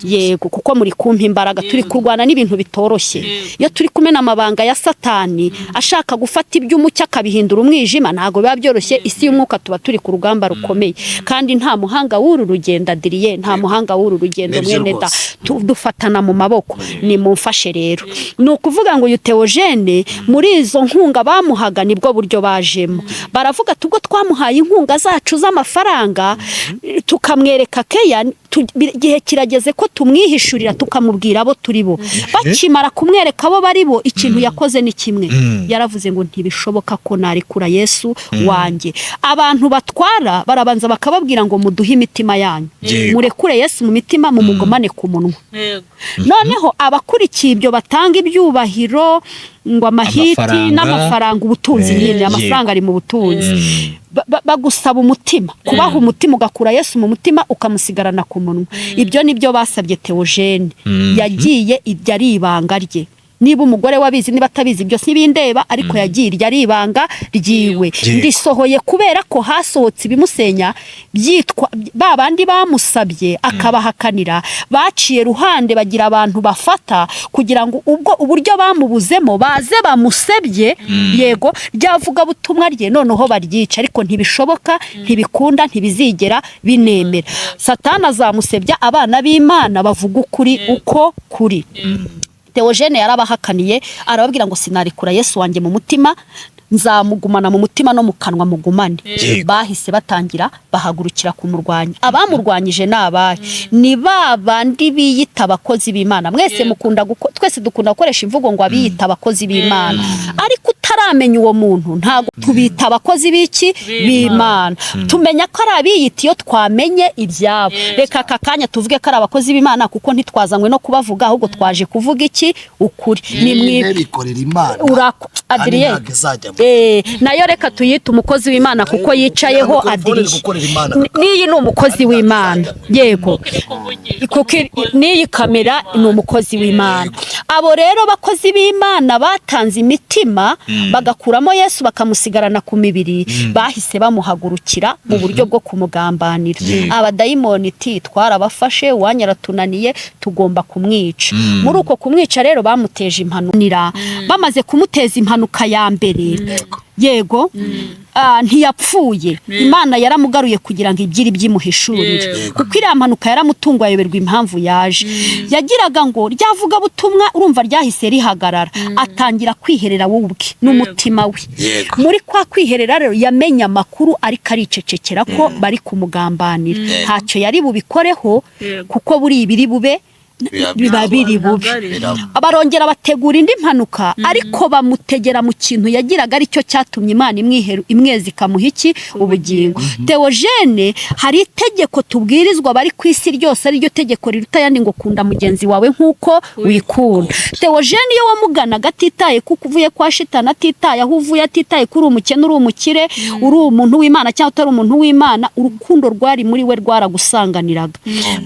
yego kuko muri kumpa imbaraga turi kurwana n'ibintu bitoroshye. Iyo turi kumena amabanga ya Satani ashaka gufata iby'umucyo akabihindura umwijima ntago biba byoroshye. Isi y'umwuka tuba turi ku rugamba rukomeye kandi nta muhanga w'uru rugendo Adrien nta muhanga w'uru rugendo mwene da dufatana mu maboko ni mumfashe rero. Nukuvuga ngo Theogene muri izo nkunga bamuhaga nibwo buryo bajemo baravuga tubwo twamuhaye inkunga zacu z'amafaranga tukamwereka keya gihe kirageze ko tumwihishurira tukamubwira abo turi bo. Bakimara kumwereka abo bari bo ikintu yakoze ni kimwe yaravuze ngo ntibishoboka ko narikura Yesu wanjye. Abantu batwara barabanza bakababwira ngo muduhe imitima yanyu murekure Yesu mu mitima mu mugomane ku munwa. Noneho abakurikiye ibyo batanga ibyubahiro ngo amahiti n'amafaranga ubutunzi nyine amafaranga ari mu butunzi bagusaba umutima kubaha umutima ugakura Yesu mu mutima ukamusigarana ku munwa. Ibyo nibyo basabye Theogene yagiye ibyo ari ibanga rye. Niba umugore wabizi niba atabizi byo sibindeba ariko yagiye irya ari ibanga ryiwe. Ndisohoye kubera ko hasohotse ibimusenya byitwa babandi bamusabye akabahakanira baciye ruhande bagira abantu bafata kugira ngo ubwo uburyo bamubuzemo baze bamusebye yego ryavuga butumwa rye noneho baryica ariko ntibishoboka ntibikunda ntibizigera binemera. Satani azamusebya abana b'Imana bavuga ukuri uko kuri. Theogene yarabahakaniye arababwira ngo sinarikura Yesu wanjye mu mutima nzamugumana mu mutima no mu kanwa mugumane. Bahise batangira bahagurukira kumurwanya. Abamurwanyije nabaye ni babandi biyita abakozi b'Imana. Mwese mukunda twese dukunda gukoresha imvugo ngo abiyita abakozi b'Imana, ariko utaramenya uwo muntu ntago tubita abakozi b'iki b'Imana. Tumenya ko ari abiyita iyo twamenye ibyabo. Reka aka kanya tuvuge ko ari abakozi b'Imana kuko ntitwazanywe no kubavuga, ahubwo twaje kuvuga iki ukuri. Ni bikorera Imana Adrien nayo reka tuyita umukozi w'Imana kuko yicayeho Adrien. Niyi ni umukozi w'Imana, yego, kuko niyi kamera ni umukozi w'Imana. Abo rero bakozi b'Imana batanze imitima bagakuramo Yesu bakamusigarana ku mibiri, bahise bamuhagurukira mu buryo bwo kumugambanira. Abadayimoni iti twarabafashe, wanyaratunaniye, tugomba kumwica. Muri uko kumwica rero bamuteje impanuka. Bamaze kumuteza impanuka ya mbere, yego, ntiyapfuye. Imana yaramugaruye kugira ngo igire ibyimuhishurire, kuko iriya mpanuka yaramutunguye ayoberwa impamvu yaje. Yagiraga ngo ryavuga butumwa, urumva ryahise rihagarara, atangira kwiherera we ubwe n'umutima we. Muri kwa kwiherera rero yamenye amakuru, ariko aricecekera ko bari kumugambanira. Ntacyo yari bubikoreho kuko buri ibiri bube biba biri bubi. Abarongera bategura indi mpanuka, ariko bamutegera mu kintu yagiraga ari cyo cyatumye Imana imwezi ikamuha iki ubugingo. Theogene, hari itegeko tubwirizwa bari ku isi ryose, ari ryo tegeko riruta yandi ngo kunda mugenzi wawe nk'uko wikunda. Theogene iyo wamuganaga atitaye kuko uvuye kwa shitani, atitaye aho uvuye, atitaye kuri umukene uri umukire, uri umuntu w'Imana cyangwa utari umuntu w'Imana, urukundo rwari muri we rwaragusanganiraga.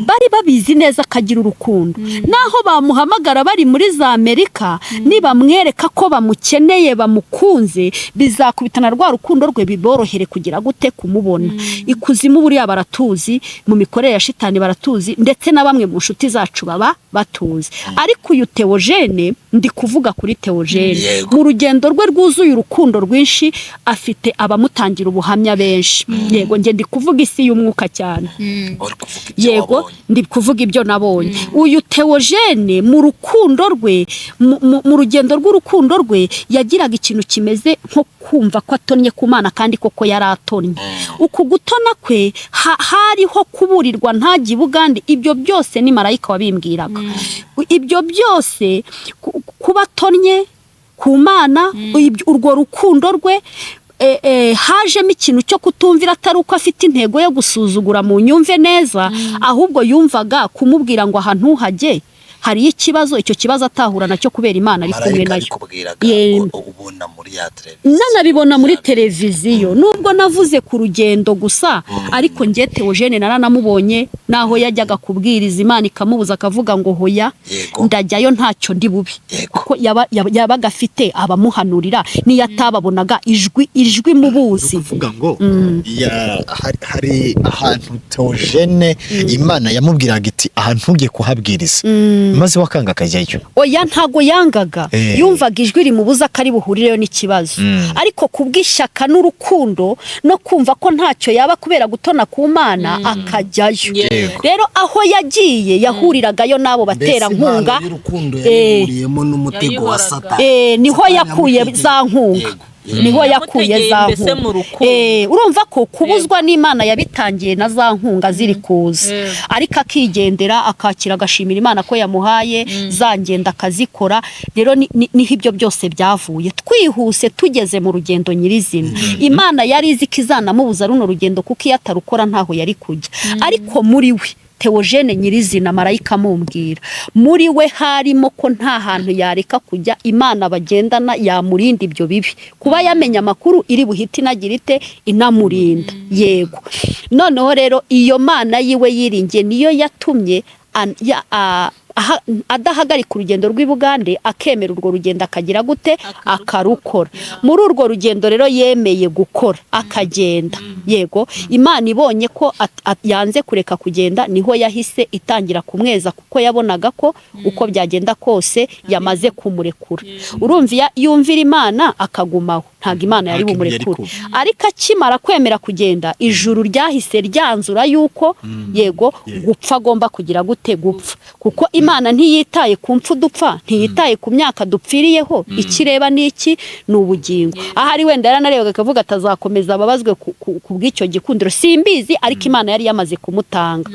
Bari babizi neza akagira urukundo. Naho bamuhamagara bari muri za Amerika, nibamwereka ko bamukeneye bamukunze, bizakubitana rwa rukundo rwe biborohere kugira gute kumubona. Ikuzimu buriya baratuzi, mu mikorere ya shitani baratuzi, ndetse na bamwe mu nshuti zacu baba batuzi. Ariko uyu Theogene, ndi kuvuga kuri Theogene, mu rugendo rwe rwuzuye urukundo rwinshi, afite abamutangira ubuhamya benshi. Yego, nge ndi kuvuga isi y'umwuka cyane. Yego, ndi kuvuga ibyo nabonye. Uyu Theogene mu rukundo rwe, mu rugendo rw'urukundo rwe, yagiraga ikintu kimeze nko kumva ko atonye ku Mana, kandi koko yari atonye. Uku gutona kwe hariho kuburirwa ntajye Bugande. Ibyo byose ni marayika wabimbwiraga. Ibyo byose kuba atonye ku Mana, urwo rukundo rwe, hajemo ikintu cyo kutumvira, atari uko afite intego yo gusuzugura mu nyumve neza, ahubwo yumvaga kumubwira ngo aha ntuhajye hari ikibazo, icyo kibazo atahura nacyo kubera Imana ari kumwe nayo. Nanabibona muri televiziyo, nubwo navuze ku rugendo gusa, ariko nge Theogene naranamubonye naho yajyaga kubwiriza Imana ikamubuza, akavuga ngo hoya ndajyayo ntacyo ndi bubi, kuko yabaga afite abamuhanurira, niyo atababonaga ijwi mubuzi. Kuvuga ngo hari ahantu Theogene Imana yamubwiraga iti ahantu ugiye kuhabwiriza, maze wakanga akajyayo. Oya, ntago yangaga, yumvaga ijwi rimubuza kari buhurireyo n'ikibazo. Ariko kubw'ishyaka n'urukundo no kumva ko ntacyo yaba kubera gutona ku Mana, akajyayo. Rero aho yagiye yahuriragayo n'abo batera nkunga, niho yakuye za nkunga. Niho yakuye za nkunga. Urumva ko kubuzwa n'Imana yabitangiye na za nkunga ziri kuza, ariko akigendera akakira agashimira Imana ko yamuhaye za ngenda akazikora. Rero niho ibyo byose byavuye. Twihuse tugeze mu rugendo nyirizina, Imana yari izi ko izanamubuza runo rugendo kuko iyo atarukora ntaho yari kujya. Ariko muri we Theogene nyirizina, marayika amubwira, muri we harimo ko nta hantu yareka kujya, Imana bagendana yamurinda ibyo bibi, kuba yamenya amakuru iri buhite inagira ite inamurinda. Yego, noneho rero iyo Mana yiwe yiringiye niyo yatumye adahagarika urugendo rw'i Bugande, akemera urwo rugendo akagira gute akarukora. Muri urwo rugendo rero yemeye gukora akagenda. Yego, Imana ibonye ko yanze kureka kugenda, niho yahise itangira kumweza, kuko yabonaga ko uko byagenda kose yamaze kumurekura. Urumva yumvira Imana akagumaho, ntago Imana yari Nta kintu bumurekure yari ariko akimara kwemera kugenda ijuru ryahise ryanzura yuko yego gupfa agomba kugira gute gupfa kuko Imana ntiyitaye ku mpfu dupfa ntiyitaye ku myaka dupfiriyeho ikireba n'iki ni ubugingo ahari wenda yaranarebaga akavuga atazakomeza ababazwe ku bw'icyo gikundiro simbizi ariko Imana yari yamaze kumutanga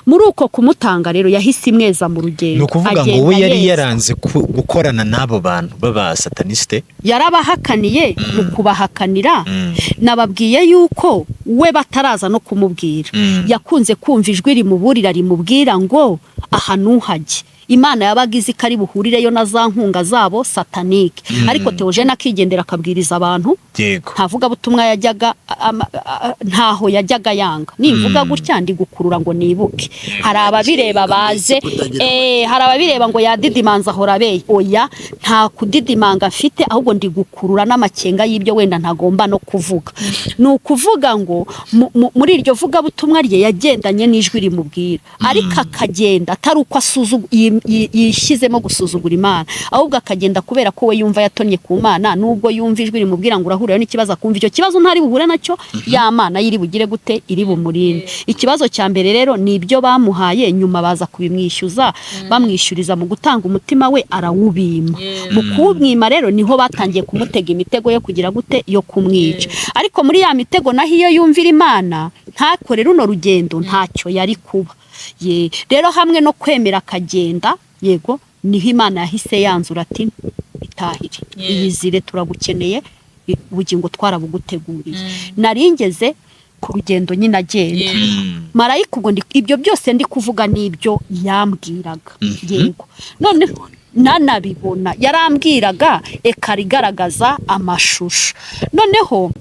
muri uko kumutanga rero yahise imweza mu rugendo ni ukuvuga ngo we yari yaranze gukorana n'abo bantu baba sataniste yarabahakaniye mu kubahakanira nababwiye yuko we bataraza no kumubwira yakunze kumva ijwi rimuburira rimubwira ngo aha ntuhajye Imana yabaga izi ko ari buhurireyo na za nkunga zabo satanike ariko Theogene akigendera akabwiriza abantu ntavuga butumwa yajyaga ntaho yajyaga yanga nimvuga gutya ndi gukurura ngo nibuke hari ababireba baze hari ababireba ngo yadidimanza ahora be oya nta kudidimanga afite ahubwo ndi gukurura n'amakenga y'ibyo wenda ntagomba no kuvuga ni ukuvuga ngo muri iryo vuga butumwa rye yagendanye n'ijwi rimubwira ariko akagenda atari uko yishyizemo gusuzugura Imana ahubwo akagenda kubera ko we yumva yatonye ku Mana nubwo yumva ijwi rimubwira ngo urahurira n'ikibazo akumva icyo kibazo ntari buhure nacyo ya Mana yiri bugire gute iri bumurinde ikibazo cya mbere rero ni ibyo bamuhaye nyuma baza kubimwishyuza bamwishyuriza mu gutanga umutima we arawubima mu kuwumwima rero niho batangiye kumutega imitego yo kugira gute yo kumwica ariko muri ya mitego naho iyo yumvira Imana ntakore runo rugendo ntacyo yari kuba rero hamwe no kwemera akagenda yego niho Imana yahise yanzura ati itahire iyizire turagukeneye ubugingo twarabuguteguriye naringeze ku rugendo nyine agenda marayika ubwo ibyo byose ndi kuvuga n'ibyo yambwiraga yego none nanabibona yarambwiraga ekarigaragaza amashusho noneho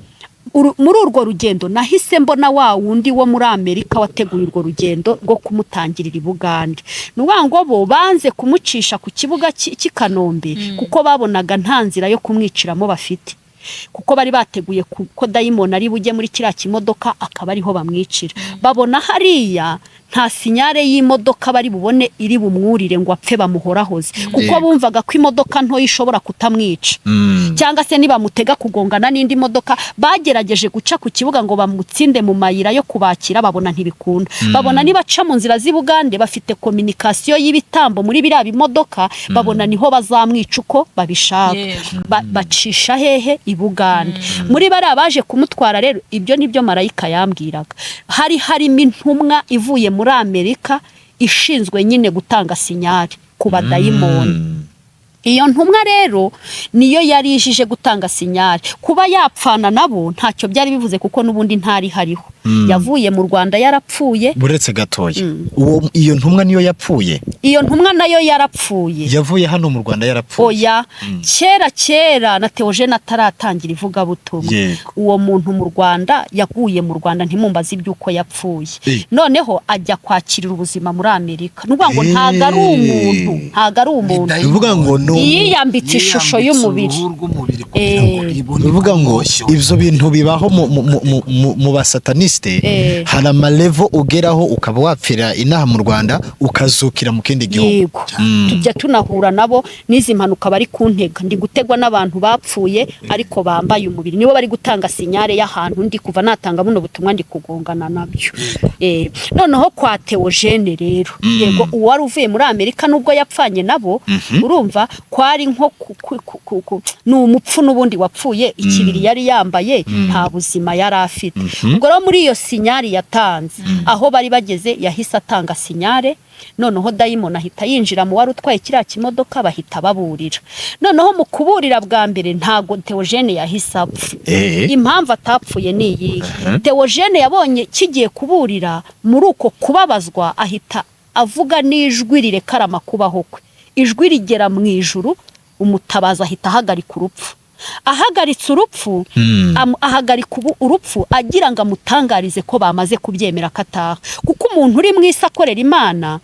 muri urwo rugendo nahise mbona wa wundi wo muri Amerika wateguye urwo rugendo rwo kumutangirira i Bugande nubango bo banze kumucisha ku kibuga cy'i Kanombe kuko babonaga nta nzira yo kumwiciramo bafite kuko bari bateguye ko dayimoni ari bujye muri kiriya kimodoka akaba ariho bamwicira babona hariya nta sinyare y'imodoka bari bubone iri bumwurire ngo apfe bamuhorahoze kuko bumvaga ko imodoka nto ishobora kutamwica cyangwa se niba mutega kugongana n'indi modoka bagerageje guca ku kibuga ngo bamutsinde mu mayira yo kubakira babona ntibikunda babona niba ca mu nzira z'i Bugande bafite communication y'ibitambo muri biriya bimodoka babona niho bazamwica uko babishaka bacisha hehe i Bugande muri bari abaje kumutwara rero ibyo nibyo marayika yambwiraga harimo intumwa ivuye muri Amerika ishinzwe nyine gutanga sinyari ku badayimoni iyo ntumwa rero niyo yari ijije gutanga sinyari kuba yapfana nabo ntacyo byari bivuze kuko nubundi ntari hariho yavuye mu Rwanda yarapfuye buretse gatoya iyo ntumwa niyo yapfuye iyo ntumwa nayo yarapfuye yavuye hano mu Rwanda yarapfuye oya kera na Theogene ataratangira ivuga butumwa uwo muntu mu Rwanda yaguye mu Rwanda ntimumbaze ibyuko yapfuye noneho ajya kwakirira ubuzima muri Amerika nuvuga ngo ntago ari umuntu bivuga ngo yiyambitse ishusho y'umubiri bivuga ngo ivyo bintu bibaho mu basataniste hari amalevo ugeraho ukaba wapfira inaha mu Rwanda ukazukira mu kindi gihugu tujya tunahura nabo n'izi mpanuka bari kuntega ndi gutegwa n'abantu bapfuye ariko bambaye umubiri nibo bari gutanga sinyare y'ahantu ndi kuva natanga buno butumwa ndi kugongana nabyo noneho kwa Theogene rero yego uwari uvuye muri Amerika nubwo yapfanye nabo urumva kwari nko ni umupfu n'ubundi wapfuye ikibiri yari yambaye nta buzima yari afite ubwo rero muri iyo sinyari yatanze aho bari bageze yahise atanga sinyare noneho dayimoni ahita yinjira mu wari utwaye kiriya kimodoka bahita baburira noneho mu kuburira bwa mbere ntago Theogene yahise apfa impamvu atapfuye ni iyi Theogene yabonye kigiye kuburira muri uko kubabazwa ahita avuga n'ijwi rirekara amakubaho kwe ijwi rigera mu ijuru umutabaza ahita ahagarika urupfu ahagaritse urupfu ahagarika urupfu agira ngo amutangarize ko bamaze kubyemera kataha kuko umuntu uri mu isi akorera Imana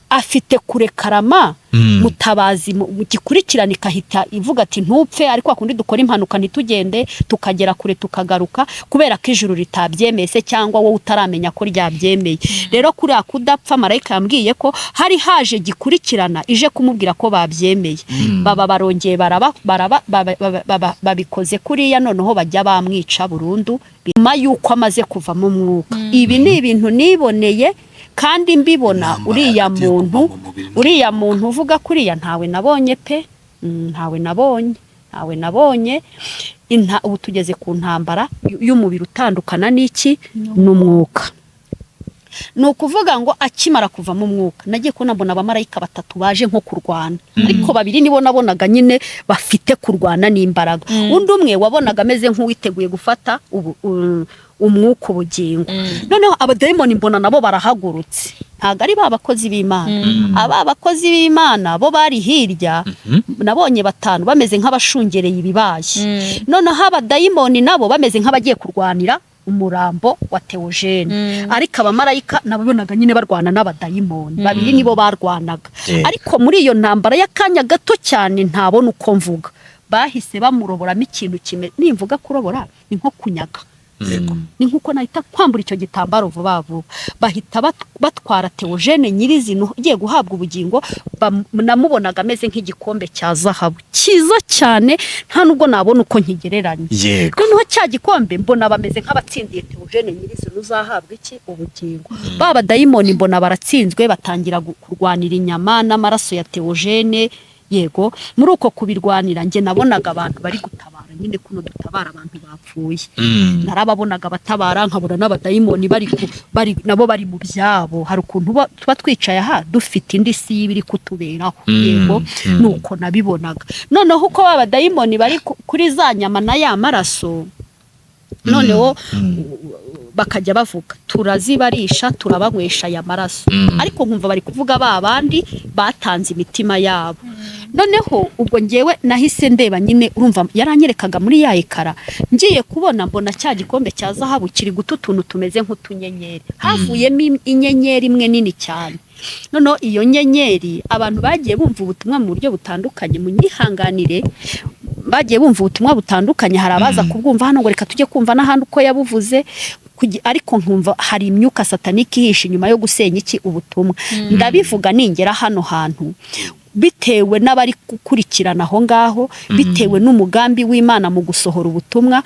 afite kurekarama mutabazi mu gikurikirana ikahita ivuga ati ntupfe, ariko akundi dukora impanuka ntitugende tukagera kure tukagaruka kubera ko ijuru ritabyemeye cyangwa wowe utaramenya ko ryabyemeye. Rero kuri akudapfa marayika yambwiye ko hari haje gikurikirana ije kumubwira ko babyemeye. Baba barongeye babikoze kuriya, noneho bajya bamwica burundu nyuma yuko amaze kuva mu mwuka. Ibi ni ibintu niboneye kandi mbibona. Uriya muntu uvuga kuriya ntawe nabonye pe, ntawe nabonye. Ubu tugeze ku ntambara y'umubiri utandukana n'iki n'umwuka. Ni ukuvuga ngo akimara kuva mu mwuka nagiye kubona mbona abamarayika 3 baje nko kurwana, ariko 2 nibo nabonaga nyine bafite kurwana n'imbaraga. Undi umwe wabonaga ameze nk'uwiteguye gufata umwuka ubugingo. Noneho abadayimoni mbona nabo barahagurutse, ntago ari babakozi b'Imana. Ababakozi b'Imana bo bari hirya, nabonye 5 bameze nk'abashungereye ibibaye. Noneho abadayimoni nabo bameze nk'abagiye kurwanira umurambo wa Theogene. Ariko abamarayika nabonaga nyine barwana n'abadayimoni. 2 nibo barwanaga. Ariko muri iyo ntambara y'akanya gato cyane ntabona uko mvuga, bahise bamuroboramo ikintu kimwe. Nimvuga kurobora ni nko kunyaga, ni nkuko nahita kwambura icyo gitambaro vuba vuba. Bahita batwara Theogene nyirizino ugiye guhabwa ubugingo. Namubonaga ameze nk'igikombe cya zahabu cyiza cyane, nta nubwo nabona uko nkigereranya. Noneho cya gikombe mbona bameze nk'abatsindiye Theogene nyirizino uzahabwa iki ubugingo. Baba dayimoni mbona baratsinzwe, batangira kurwanira inyama n'amaraso ya Theogene. Yego, muri uko kubirwanira nge nabonaga abantu bari gutabara nyine kuno dutabara abantu bapfuye. Narababonaga batabara, nkabona n'abadayimoni bari nabo bari mu byabo. Hari ukuntu tuba twicaye aha dufite indi si y'ibiri kutuberaho. Yego, nuko nabibonaga. Noneho uko abadayimoni bari kuri za nyama na ya maraso, noneho bakajya bavuga turazibarisha turabanywesha ya maraso. Ariko nkumva bari kuvuga babandi batanze imitima yabo. Noneho ubwo ngewe nahise ndeba nyine, urumva yaranyerekaga muri ya ekara, ngiye kubona mbona cya gikombe cya zahabu kiri gututuntu tumeze nk'utunyenyeri. Havuyemo inyenyeri imwe nini cyane. Noneho iyo nyenyeri abantu bagiye bumva ubutumwa mu buryo butandukanye, mu nyihanganire bagiye bumva ubutumwa butandukanye. Hari abaza kubwumva hano ngo reka tujye kumva n'ahandi uko yabuvuze, ariko nkumva hari imyuka sataniki ihishe inyuma yo gusenya iki ubutumwa. Ndabivuga ningera hano hantu bitewe n'abari gukurikirana aho ngaho, bitewe n'umugambi w'Imana mu gusohora ubutumwa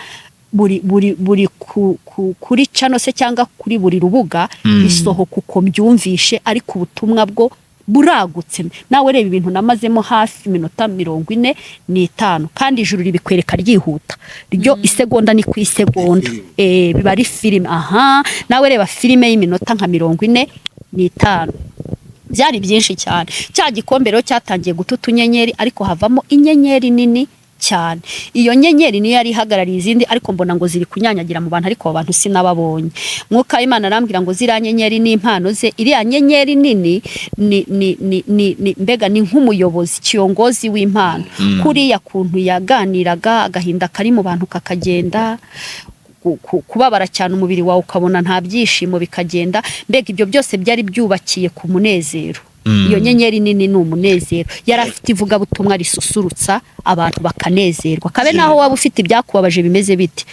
buri kuri channel se cyangwa kuri buri rubuga bisohoka uko mbyumvishe. Ariko ubutumwa bwo buragutse. Nawe reba ibintu namazemo hafi minota 45, kandi ijuru ribikwereka ryihuta ryo isegonda ni ku isegonda. Biba ari filime. Nawe reba filime y'iminota nka 45. Byari byinshi cyane. Cya gikombe rero cyatangiye gututu nyenyeri, ariko havamo inyenyeri nini cyane. Iyo nyenyeri niyo yari ihagarariye izindi, ariko mbona ngo ziri kunyanyagira mu bantu, ariko abantu sinababonye. Mwuka w'Imana arambwira ngo ziriya nyenyeri ni impano ze. Iriya nyenyeri nini ni mbega ni nk'umuyobozi, kiyongozi w'impano. Kuriya kuntu yaganiraga, agahinda kari mu bantu kakagenda, kubabara cyane umubiri wawe ukabona nta byishimo bikagenda. Mbega ibyo byose byari byubakiye ku munezero. Iyo nyenyeri nini ni umunezero. Yarafite ivuga butumwa risusurutsa abantu bakanezerwa. Kabe naho waba ufite ibyakubabaje bimeze bite,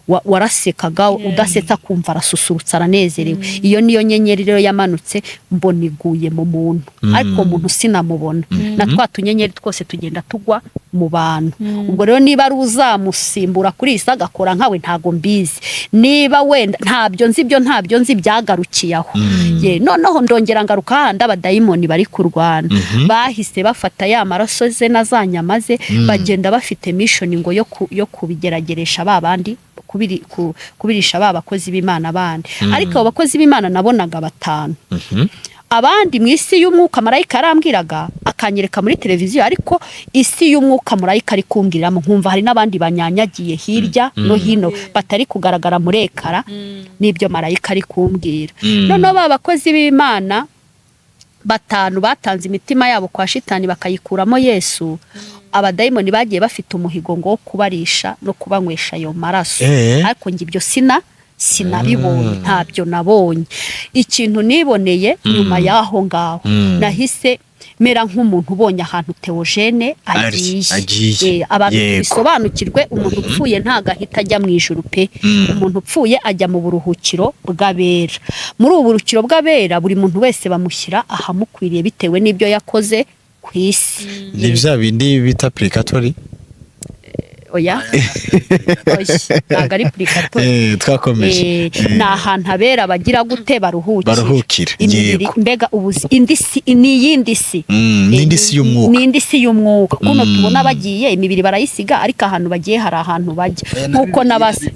warasekaga, udasetsa kumva arasusurutsa aranezerewe. Iyo niyo nyenyeri rero yamanutse, mbona iguye mu muntu, ariko umuntu sinamubona. Na twatunyenyeri twose tugenda tugwa mu bantu. Ubwo rero niba ari uzamusimbura kuri isa agakora nkawe ntago mbizi. Niba wenda ntabyo nzi byagarukiye aho. Noneho ndongera ngaruka handi abadayimoni bari kurwana. Bahise bafata ya maraso ze na za nyama ze, bagenda bafite mission ngo yo kubigerageresha babandi, kubirisha babakozi b'Imana bandi. Ariko abakozi b'Imana nabonaga 5. Abandi mu isi y'umwuka marayika arambwiraga, akanyereka muri televiziyo, ariko isi y'umwuka marayika ari kumbwiramo nkumva hari n'abandi banyanyagiye hirya no hino batari kugaragara muri ekara. Nibyo marayika ari kumbwira. Noneho babakozi b'Imana 5 batanze imitima yabo kwa shitani bakayikuramo Yesu. Abadayimoni bagiye bafite umuhigo ngo kubarisha no kubanywesha ayo maraso. Ariko ngi ibyo sinabibonye ntabyo nabonye. Ikintu niboneye nyuma y'aho ngaho nahise mera nk'umuntu ubonye ahantu Theogene agiye. Abantu bisobanukirwe, umuntu upfuye ntago ahita ajya mu ijuru pe. Umuntu upfuye ajya mu buruhukiro bw'abera. Muri ubu buruhukiro bw'abera buri muntu wese bamushyira ahamukwiriye bitewe n'ibyo yakoze ku isi. Ni bya bindi bita purgatori? Oya ntago ari purgatori. Twakomeje. Ni ahantu abera bagira gute baruhukira. Imibiri mbega indi si ni iyindi si. N'indi si y'umwuka. N'indi si y'umwuka. Kuno tubona bagiye imibiri barayisiga, ariko ahantu bagiye hari ahantu bajya nkuko nabase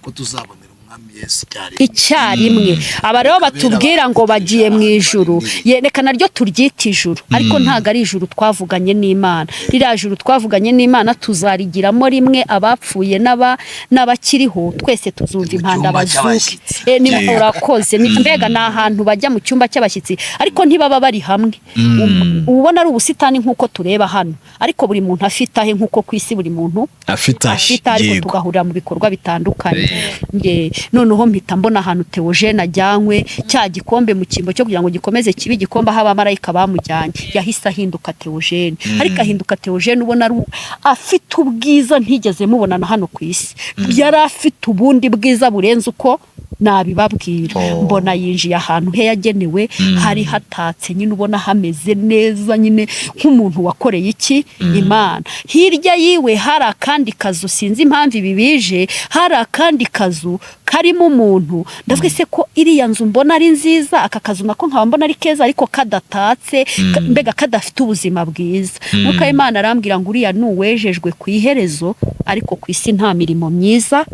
ko tuzabonera umwami Yesu icyarimwe. Aba rero batubwira ngo bagiye mu ijuru, reka naryo turyita ijuru, ariko ntago ari ijuru twavuganye n'Imana. Ririya juru twavuganye n'Imana tuzarigiramo rimwe, abapfuye n'abakiriho twese tuzumva impanda bazuke. Urakoze. Mbega ni ahantu bajya mu cyumba cy'abashyitsi, ariko ntibaba bari hamwe. Ubona ari ubusitani nk'uko tureba hano, ariko buri muntu afite ahe, nk'uko ku isi buri muntu afite, ariko tugahurira mu bikorwa bitandukanye. Noneho mpita mbona ahantu Theogene ajyanywe, cya gikombe mu cyimbo cyo kugira ngo gikomeze kibe igikombe aho abamarayika bamujyanye, yahise ahinduka Theogene. Ariko ahinduka Theogene ubona afite ubwiza ntigeze mubonana hano ku isi. Yari afite ubundi bwiza burenze uko nabibabwira. Mbona yinjiye ahantu he yagenewe, hari hatatse nyine, ubona hameze neza nyine nk'umuntu wakoreye iki Imana. Hirya yiwe hari akandi kazu, sinzi impamvu ibi bije, hari akandi kazu karimo umuntu. Ndavuga se ko iriya nzu mbona ari nziza, aka kazu nako nkaba mbona ari keza, ariko kadatatse, mbega kadafite ubuzima bwiza. Nuko Imana arambwira ngo uriya nuwejejwe ku iherezo, ariko ku isi nta mirimo myiza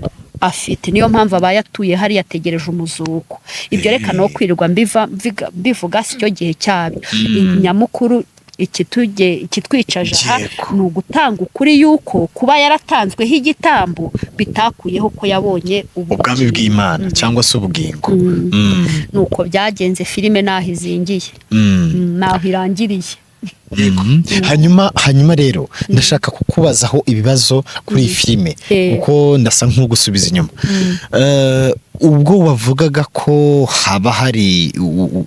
afite. Niyo mpamvu abayatuye hari yategereje umuzuko. Ibyo reka no kwirirwa mbivuga si cyo gihe cyabyo. Nyamukuru ikitwicaje aha ni ugutanga ukuri yuko kuba yaratanzweho igitambo bitakuyeho ko yabonye ubwami bw'Imana cyangwa se ubugingo. Nuko byagenze. Filime naho izingiye, naho irangiriye. Hanyuma rero ndashaka kukubazaho ibibazo kuri iyi filime, kuko ndasa nk'ugusubiza inyuma. Ubwo wavugaga ko haba hari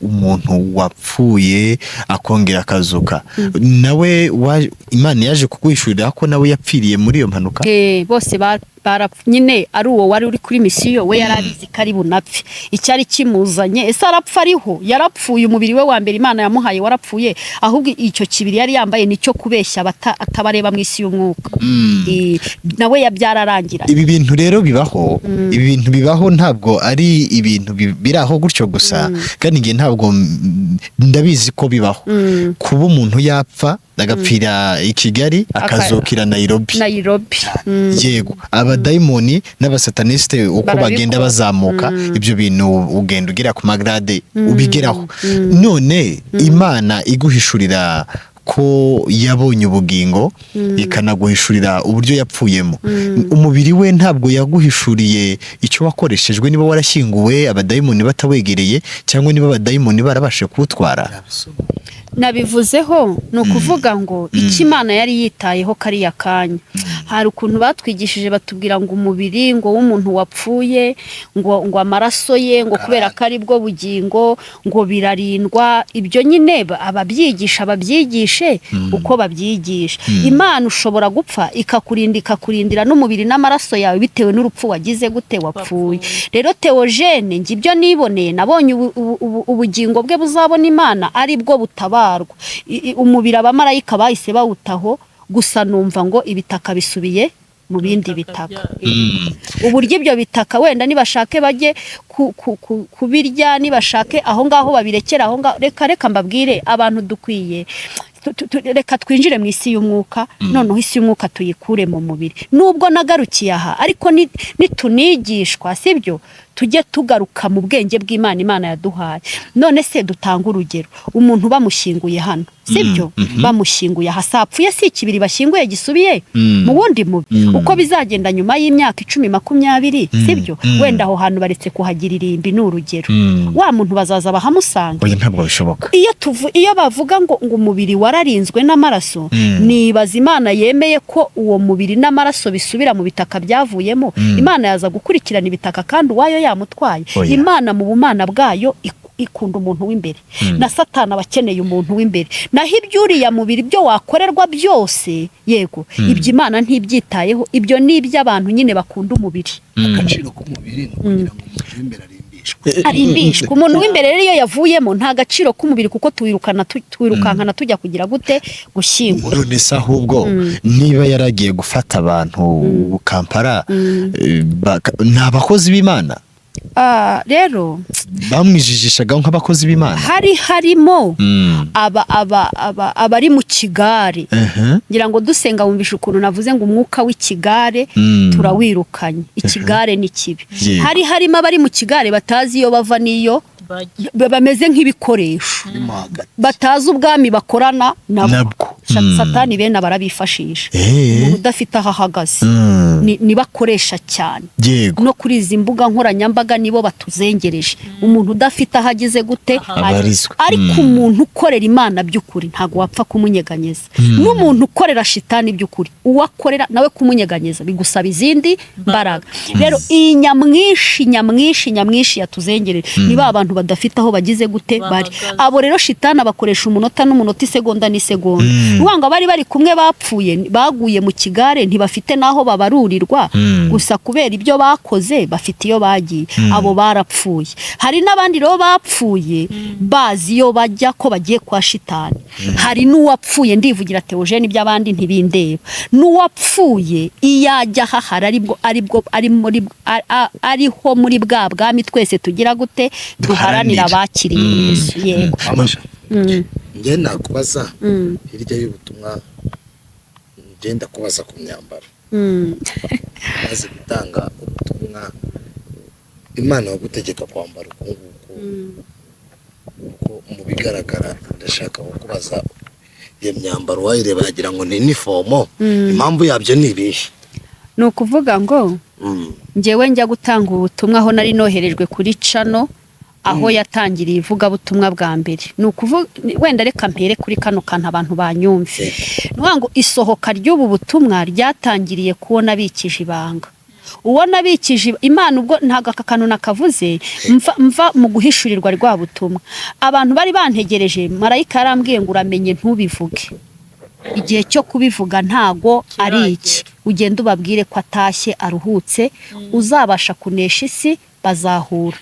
umuntu wapfuye akongera akazuka, nawe Imana yaje kuguhishurira ko nawe yapfiriye muri iyo mpanuka? Bose nyine ari uwo wari uri kuri misiyo, we yari abizi ko ari bunapfe. Icyari kimuzanye, ese arapfa ariho? Yarapfuye, umubiri we wa mbere Imana yamuhaye warapfuye, ahubwo icyo kibiri yari yambaye nicyo kubeshya atabareba mu isi y'umwuka. Nawe yabyararangira. Ibi bintu rero bibaho, ibi bintu bibaho, ntabwo ari ibintu biraho gutyo gusa, kandi ngiye ntabwo ndabizi ko bibaho. Kuba umuntu yapfa agapfira i Kigali akazukira Nairobi. Yego, abadayimoni n'abasataniste uko bagenda bazamuka, ibyo bintu ugenda ugera ku magrade ubigeraho. None Imana iguhishurira ko yabonye ubugingo, ikanaguhishurira uburyo yapfuyemo. Umubiri we ntabwo yaguhishuriye icyo wakoreshejwe, niba warashyinguwe abadayimoni batawegereye, cyangwa niba abadayimoni barabashe kuwutwara. Nabivuzeho ni ukuvuga ngo icyo Imana yari yitayeho kariya kanya. Hari ukuntu batwigishije batubwira ngo umubiri ngo w'umuntu wapfuye ngo amaraso ye ngo kubera ko ari bwo bugingo ngo birarindwa. Ibyo nyine ababyigisha babyigishe uko babyigisha. Imana ushobora gupfa ikakurindira n'umubiri n'amaraso yawe bitewe n'urupfu wagize gute wapfuye. Rero Theogene njye ibyo niboneye, nabonye ubugingo bwe buzabona Imana ari bwo butabarwa. Umubiri abamarayika bahise bawutaho, gusa numva ngo ibitaka bisubiye mu bindi bitaka. Uburyo ibyo bitaka wenda nibashake bajye kubirya, nibashake aho ngaho babirekera aho ngaho. Reka mbabwire abantu dukwiye reka twinjire mu isi y'umwuka, noneho isi y'umwuka tuyikure mu mubiri. Nubwo nagarukiye aha, ariko nitunigishwa sibyo, tujye tugaruka mu bwenge bw'Imana Imana yaduhaye. None se dutanga urugero, umuntu bamushyinguye hano sibyo bamushyinguye ahasapfuye si ikibiri bashyinguye gisubiye mu wundi mubi uko bizagenda nyuma y'imyaka 10-20 sibyo wenda aho hantu baretse kuhagira irimbi n'urugero wa muntu bazaza bahamusanga oya ntabwo bishoboka iyo bavuga ngo umubiri wararinzwe n'amaraso nibaza Imana yemeye ko uwo mubiri n'amaraso bisubira mu bitaka byavuyemo Imana yaza gukurikirana ibitaka kandi uwayo yamutwaye Imana mu bumana bwayo ikunda umuntu w'imbere na Satani abakeneye umuntu w'imbere naho ibyuriya mubiri byo wakorerwa byose yego ibyo Imana ntibyitayeho ibyo ni iby'abantu nyine bakunda umubiri agaciro k'umubiri no kugira ngo umuntu w'imbere arimbishwe umuntu w'imbere rero iyo yavuyemo nta gaciro k'umubiri kuko twirukankana tujya kugira gute gushyingura none se ahubwo niba yaragiye gufata abantu Kampala ni abakozi b'Imana rero bamwijijishaga nk'abakozi b'Imana harimo abari mu kigare ngira ngo dusenga wumvisha ukuntu navuze ngo umwuka w'ikigare turawirukanye ikigare ni kibi harimo abari mu kigare batazi iyo bava niyo bameze nk'ibikoresho batazi ubwami bakorana nabwo Satani bene barabifashisha umuntu udafite aho ahagaze ni bakoresha cyane no kuri izi mbuga nkoranyambaga nibo batuzengereje umuntu udafite aho ageze gute ariko umuntu ukorera Imana by'ukuri ntago wapfa kumunyeganyeza n'umuntu ukorera shitani by'ukuri uwakorera nawe kumunyeganyeza bigusaba izindi mbaraga rero iyi nyamwinshi yatuzengereje niba abantu badafite aho bagize gute bari abo rero shitani abakoresha umunota n'umunota isegonda n'isegonda Ruhanga bari kumwe bapfuye baguye mu kigare ntibafite naho babarurirwa gusa kubera ibyo bakoze bafite iyo bagiye abo barapfuye hari n'abandi rero bapfuye bazi iyo bajya ko bagiye kwa shitani hari n'uwapfuye ndivugira Theogene by'abandi ntibindeba n'uwapfuye iyajya hahara ariho muri bwa bwami twese tugira gute duharanira abakiriye yego njye nakubaza hirya y'ubutumwa ngenda kubaza ku myambaro maze gutanga ubutumwa Imana yagutegeka kwambara uko mu bigaragara ndashaka kubaza iyo myambaro wayireba yagira ngo ni uniform impamvu yabyo ni ibihe ni ukuvuga ngo njyewe njya gutanga ubutumwa aho nari noherejwe kuri channel aho yatangiriye ivugabutumwa bwa mbere ni ukuvuga wenda reka mpere kuri kano kantu abantu banyumve ngo isohoka ry'ubu butumwa ryatangiriye kubona bikije ibanga ubona bikije Imana ubwo ntago akakano nakavuze mva mu guhishurirwa rwa butumwa abantu bari bantegereje marayika yarambwiye ngo uramenye ntubivuge igihe cyo kubivuga ntago ari iki ugenda ubabwire ko atashye aruhutse uzabasha kunesha isi bazahura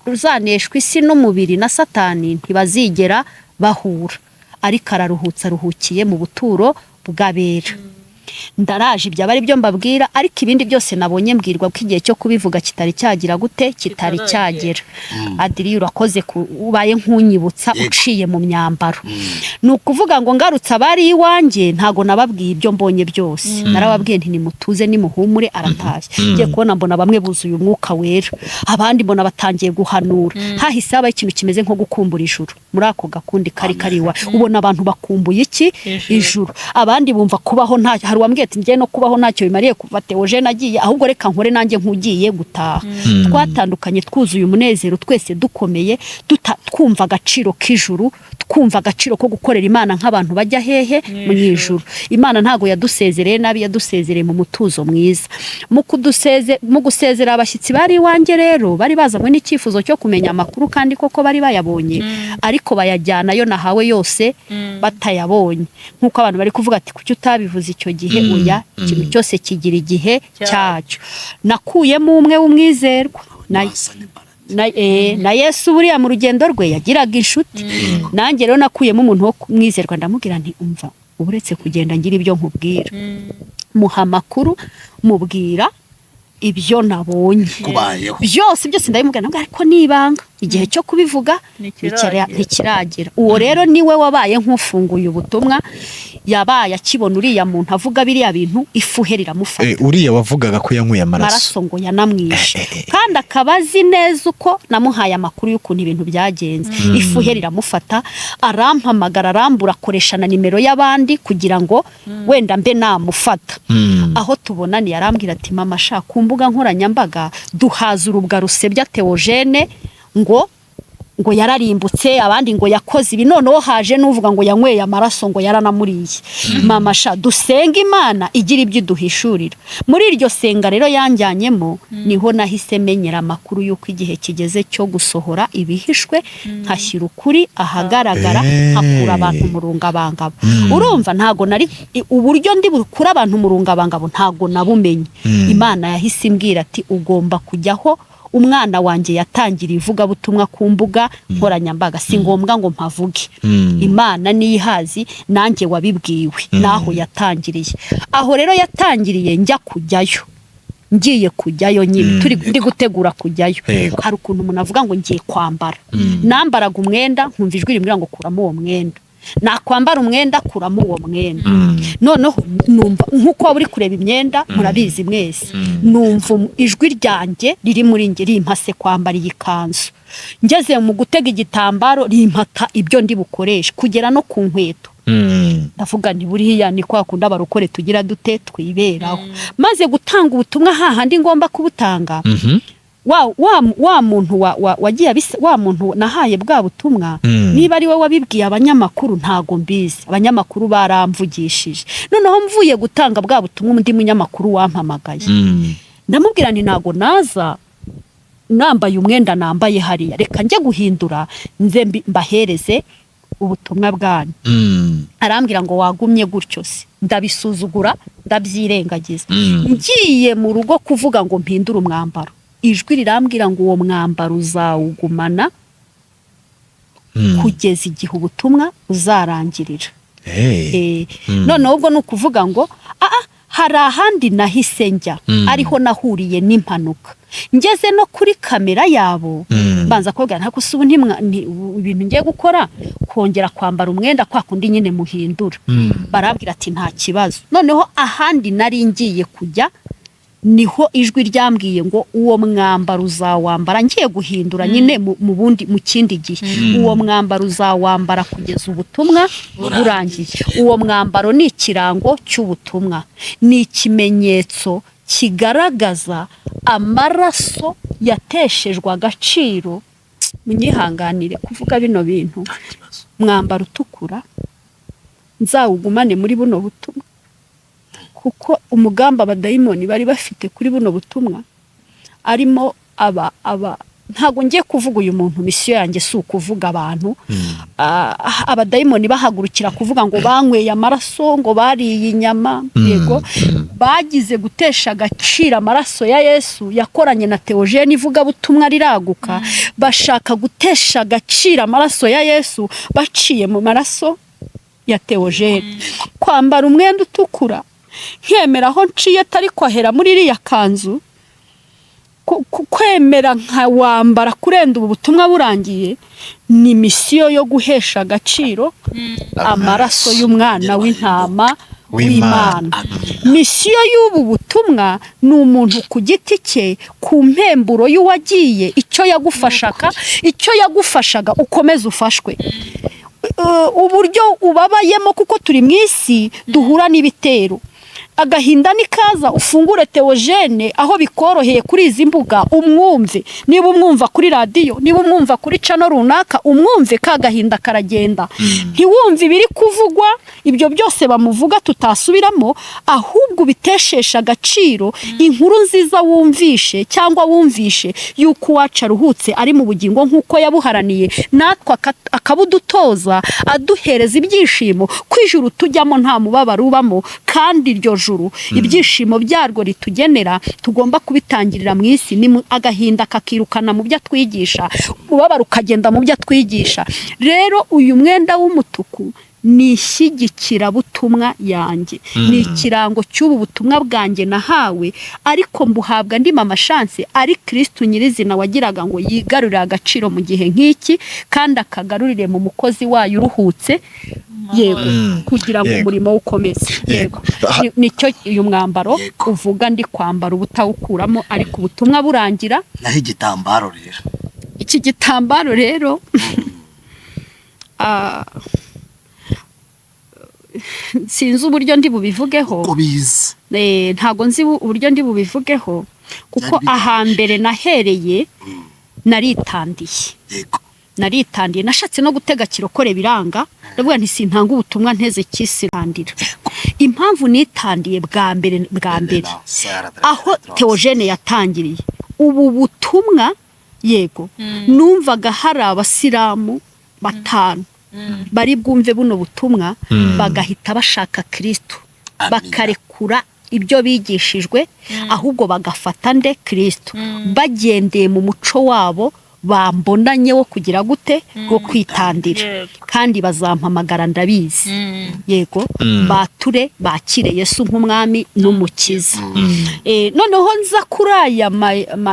uzaneshwa isi n'umubiri na Satani ntibazigera bahura ariko araruhutse aruhukiye mu buturo bw'abera ndaraje ibyo bari byo mbabwira ariko ibindi byose nabonye mbwirwa ko igihe cyo kubivuga kitari cyagira gute kitari cyagera Adiri urakoze ubaye nkunyibutsa uciye mu myambaro ni ukuvuga ngo ngarutse abari iwanjye ntago nababwiye ibyo mbonye byose narababwiye nti nimutuze nimuhumure aratashye ngiye kubona mbona bamwe buzuye umwuka wera abandi mbona batangiye guhanura hahise habaye ikintu kimeze nko gukumbura ijuru muri ako gakundi kari wa ubona abantu bakumbuye iki ijuru abandi bumva kubaho nta hari wambwiye ati ngiye no kubaho ntacyo bimariye kuva Theogene agiye ahubwo reka nkore nanjye nkugiye gutaha twatandukanye twuzuye umunezero twese dukomeye twumva agaciro k'ijuru twumva agaciro ko gukorera Imana nk'abantu bajya hehe mu ijuru Imana ntago yadusezereye nabi yadusezereye mu mutuzo mwiza mu gusezera abashyitsi bari iwanjye rero bari bazanywe n'icyifuzo cyo kumenya amakuru kandi koko bari bayabonye ariko bayajyana yo nahawe yose batayabonye nkuko abantu bari kuvuga ati kuki utabivuze icyo gihe oya ikintu cyose kigira igihe cyacyo nakuyemo umwe w'umwizerwa na Yesu buriya mu rugendo rwe yagiraga inshuti nanjye rero nakuyemo umuntu wo kumwizerwa ndamubwira nti umva uburetse kugenda ngira ibyo nkubwira muha amakuru mubwira ibyo nabonye byose ndabimubwira ariko nibanga igihe cyo kubivuga ntikiragera uwo rero niwe wabaye nk'ufunguye ubutumwa yabaye akibona uriya muntu avuga biriya bintu ifuhe riramufata uriya wavugaga ko yanyweye amaraso ngo yanamwishe kandi akaba azi neza uko namuhaye amakuru y'ukuntu ibintu byagenze ifuhe riramufata arampamagara arambura akoresha na nimero y'abandi kugira ngo wenda mbe namufata aho tubonaniye arambwira ati mama sha ku mbuga nkoranyambaga duhaza urubwa rusebya Theogene ngo yararimbutse abandi ngo yakoze ibi noneho haje n'uvuga ngo yanyweye amaraso ngo yaranamuriye mama sha dusenga Imana igira ibyo duhishurira muri iryo senga rero yanjyanyemo niho nahise menyera amakuru y'uko igihe kigeze cyo gusohora ibihishwe nkashyira ukuri ahagaragara nkakura abantu mu rungabangabo urumva ntago nari uburyo ndi bukura abantu mu rungabangabo ntago nabumenye Imana yahise imbwira ati ugomba kujyaho umwana wanjye yatangira ivuga butumwa ku mbuga nkoranyambaga si ngombwa ngo mpavuge Imana niyihazi nanjye wabibwiwe naho yatangiriye aho rero yatangiriye njya kujyayo ngiye kujyayo nyine ndi gutegura kujyayo hari ukuntu umuntu avuga ngo ngiye kwambara nambaraga umwenda nkumva ijwi rimbwira ngo kuramo uwo mwenda nakwambara umwenda kuramo uwo mwenda noneho numva nkuko uri kureba imyenda murabizi mwese numva ijwi ryanjye riri muri nge rimpase kwambara iyi kanzu ngeze mu gutega igitambaro rimpata ibyo ndi bukoresha kugera no ku nkweto ndavuga ni buriya ni kwa kunda barukore tugira dute twiberaho maze gutanga ubutumwa hahandi ngomba kubutanga wa muntu wagiye wa muntu nahaye bwa butumwa niba ari we wabibwiye abanyamakuru ntago mbizi abanyamakuru baramvugishije noneho mvuye gutanga bwa butumwa undi munyamakuru wampamagaye ndamubwira ni ntago naza nambaye umwenda nambaye hariya reka njye guhindura nze mbahereze ubutumwa bwanyu arambwira ngo wagumye gutyo se ndabisuzugura ndabyirengagiza ngiye mu rugo kuvuga ngo mpindure umwambaro ijwi rirambwira ngo uwo mwambaro uzawugumana kugeza igihe ubutumwa uzarangirira noneho ubwo ni ukuvuga ngo hari ahandi nahise njya ariho nahuriye n'impanuka ngeze no kuri kamera yabo banza kubwira nta kusubu ibintu ngiye gukora kongera kwambara umwenda kwa kundi nyine muhindura barabwira ati nta kibazo noneho ahandi nari ngiye kujya niho ijwi ryambwiye ngo uwo mwambaro uzawambara ngiye guhindura nyine mu kindi gihe uwo mwambaro uzawambara kugeza ubutumwa burangiye uwo mwambaro ni ikirango cy'ubutumwa ni ikimenyetso kigaragaza amaraso yateshejwe agaciro munyihanganire kuvuga bino bintu mwambaro utukura nzawugumane muri buno butumwa kuko umugamba abadayimoni bari bafite kuri buno butumwa arimo ntago ngiye kuvuga uyu muntu misiyo yanjye si ukuvuga abantu abadayimoni bahagurukira kuvuga ngo banyweye amaraso ngo bariye inyama yego bagize gutesha agaciro amaraso ya Yesu yakoranye na Theogene ivuga butumwa riraguka bashaka gutesha agaciro amaraso ya Yesu baciye mu maraso ya Theogene kwambara umwenda utukura nkemera aho nciye atari kwahera muri iriya kanzu kwemera nkawambara kurenda ubu butumwa burangiye ni misiyo yo guhesha agaciro amaraso y'umwana w'intama w'Imana misiyo y'ubu butumwa ni umuntu ku giti cye ku mpemburo y'uwagiye icyo yagufashaga ukomeze ufashwe uburyo ubabayemo kuko turi mu isi duhura n'ibitero agahinda nikaza ufungure Theogene aho bikoroheye kuri izi mbuga umwumve niba umwumva kuri radio niba umwumva kuri channel runaka umwumve kagahinda karagenda ntiwumve ibiri kuvugwa ibyo byose bamuvuga tutasubiramo ahubwo biteshesha agaciro inkuru nziza wumvishe cyangwa wumvishe yuko waca ruhutse ari mu bugingo nkuko yabuharaniye natwa akabudutoza aduhereza ibyishimo kwijuru tujyamo nta mubabaro ubamo kandi iryo juru ibyishimo byarwo ritugenera tugomba kubitangirira mu isi ni agahinda kakirukana mu byo twigisha ubabara ukagenda mu byo twigisha rero uyu mwenda w'umutuku ni ishyigikira butumwa yanjye, ni ikirango cy'ubu butumwa bwanjye nahawe, ariko mbuhabwa ndi mama chance ari Kristo nyirizina wagiraga ngo yigarurire agaciro mu gihe nk'iki kandi akagarurire mu mukozi wayo uruhutse, yego, kugira ngo umurimo ukomeze. Yego, nicyo uyu mwambaro uvuga ndi kwambara ubutawukuramo, ariko ubutumwa burangira. naho igitambaro rero, Iki gitambaro rero sinzi uburyo ndi bubivugeho, ubizi ntago nzi uburyo ndi bubivugeho, kuko ahambere nahereye naritandiye, yego, naritandiye, nashatse no gutega kirokore biranga, ndavuga nti sintanga ubutumwa nteze kisirandira. Impamvu nitandiye bwa mbere aho Theogene yatangiriye ubu butumwa, yego, numvaga hari abasilamu 5 bari bwumve buno butumwa bagahita bashaka Kristo, bakarekura ibyo bigishijwe, ahubwo bagafata nde Kristo, bagendeye mu muco wabo bambonanye wo kugira gute go kwitandira, kandi bazampamagara ndabizi, yego, bature bakire Yesu nk'umwami n'umukiza. Noneho nza kuri aya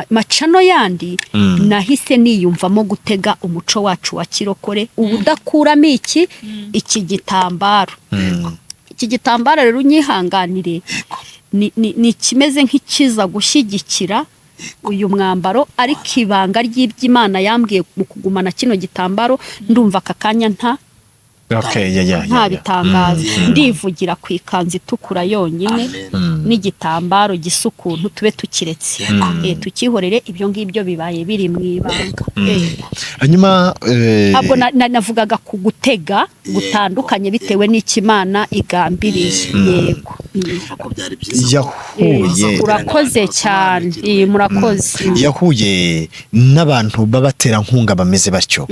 macano yandi, nahise niyumvamo gutega umuco wacu wa kirokore, ubudakuramo iki gitambaro. Iki gitambaro rero unyihanganire, ni kimeze nk'ikiza gushyigikira uyu mwambaro, ariko ibanga ry'iby'Imana yambwiye mu kugumana kino gitambaro, ndumva aka kanya nta bitangaza, ndivugira ku ikanzu itukura yonyine n'igitambaro gisa ukuntu, tube tukiretse, tukihorere ibyo ngibyo bibaye biri mu ibanga. hanyuma Abo navugaga ku gutega gutandukanye bitewe n'ikimana igambiriye. Yego, yahuye urakoze cyane, murakoze. yahuye n'abantu b'abaterankunga bameze batyo,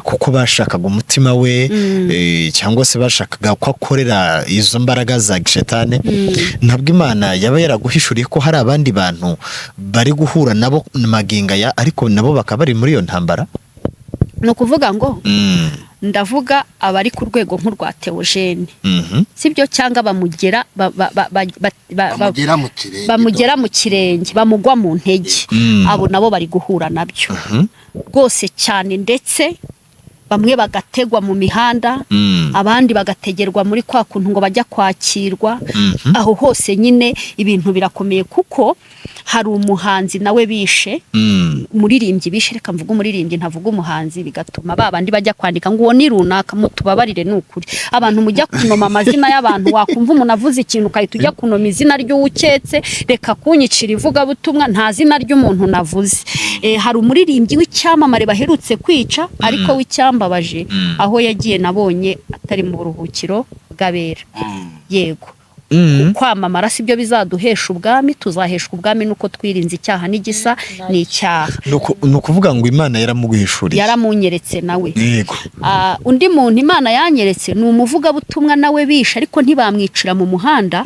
kuko bashakaga umutima we, cyangwa se bashakaga ko akorera izo mbaraga za gishetane. Ntabwo Imana yaba yaraguhishuriye ko hari abandi bantu bari guhura nabo maginga ya, ariko nabo bakaba bari muri iyo ntambara? Ni ukuvuga ngo ndavuga abari ku rwego nk'urwa Theogene, sibyo, cyangwa bamugera bamugera mu kirenge, bamugwa mu ntege, abo nabo bari guhura nabyo rwose cyane, ndetse bamwe bagategwa mu mihanda, abandi bagategerwa muri kwa kuntu ngo bajya kwakirwa. Aho hose nyine ibintu birakomeye, kuko hari umuhanzi nawe bishe, umuririmbyi bishe, reka mvuga umuririmbyi ntavuga umuhanzi, bigatuma babandi bajya kwandika ngo uwo ni runaka, mutubabarire n'ukuri. Abantu mujya kunoma amazina y'abantu, wakumva umuntu avuze ikintu ukahita ujya kunoma izina ry'uwuketse, reka kunyicira ivuga butumwa nta zina ry'umuntu navuze. Hari umuririmbyi w'icyamamare baherutse kwica, ariko w'icyambabaje, aho yagiye nabonye atari mu buruhukiro bw'abera. Yego, kwamamara si byo bizaduhesha ubwami, tuzaheshwa ubwami nuko twirinze icyaha n'igisa n'icyaha. Ni ukuvuga ngo Imana yaramuguhishuriye, yaramunyeretse nawe. Yego. Undi muntu Imana yanyeretse ni umuvuga butumwa nawe bishe, ariko ntibamwicira mu muhanda,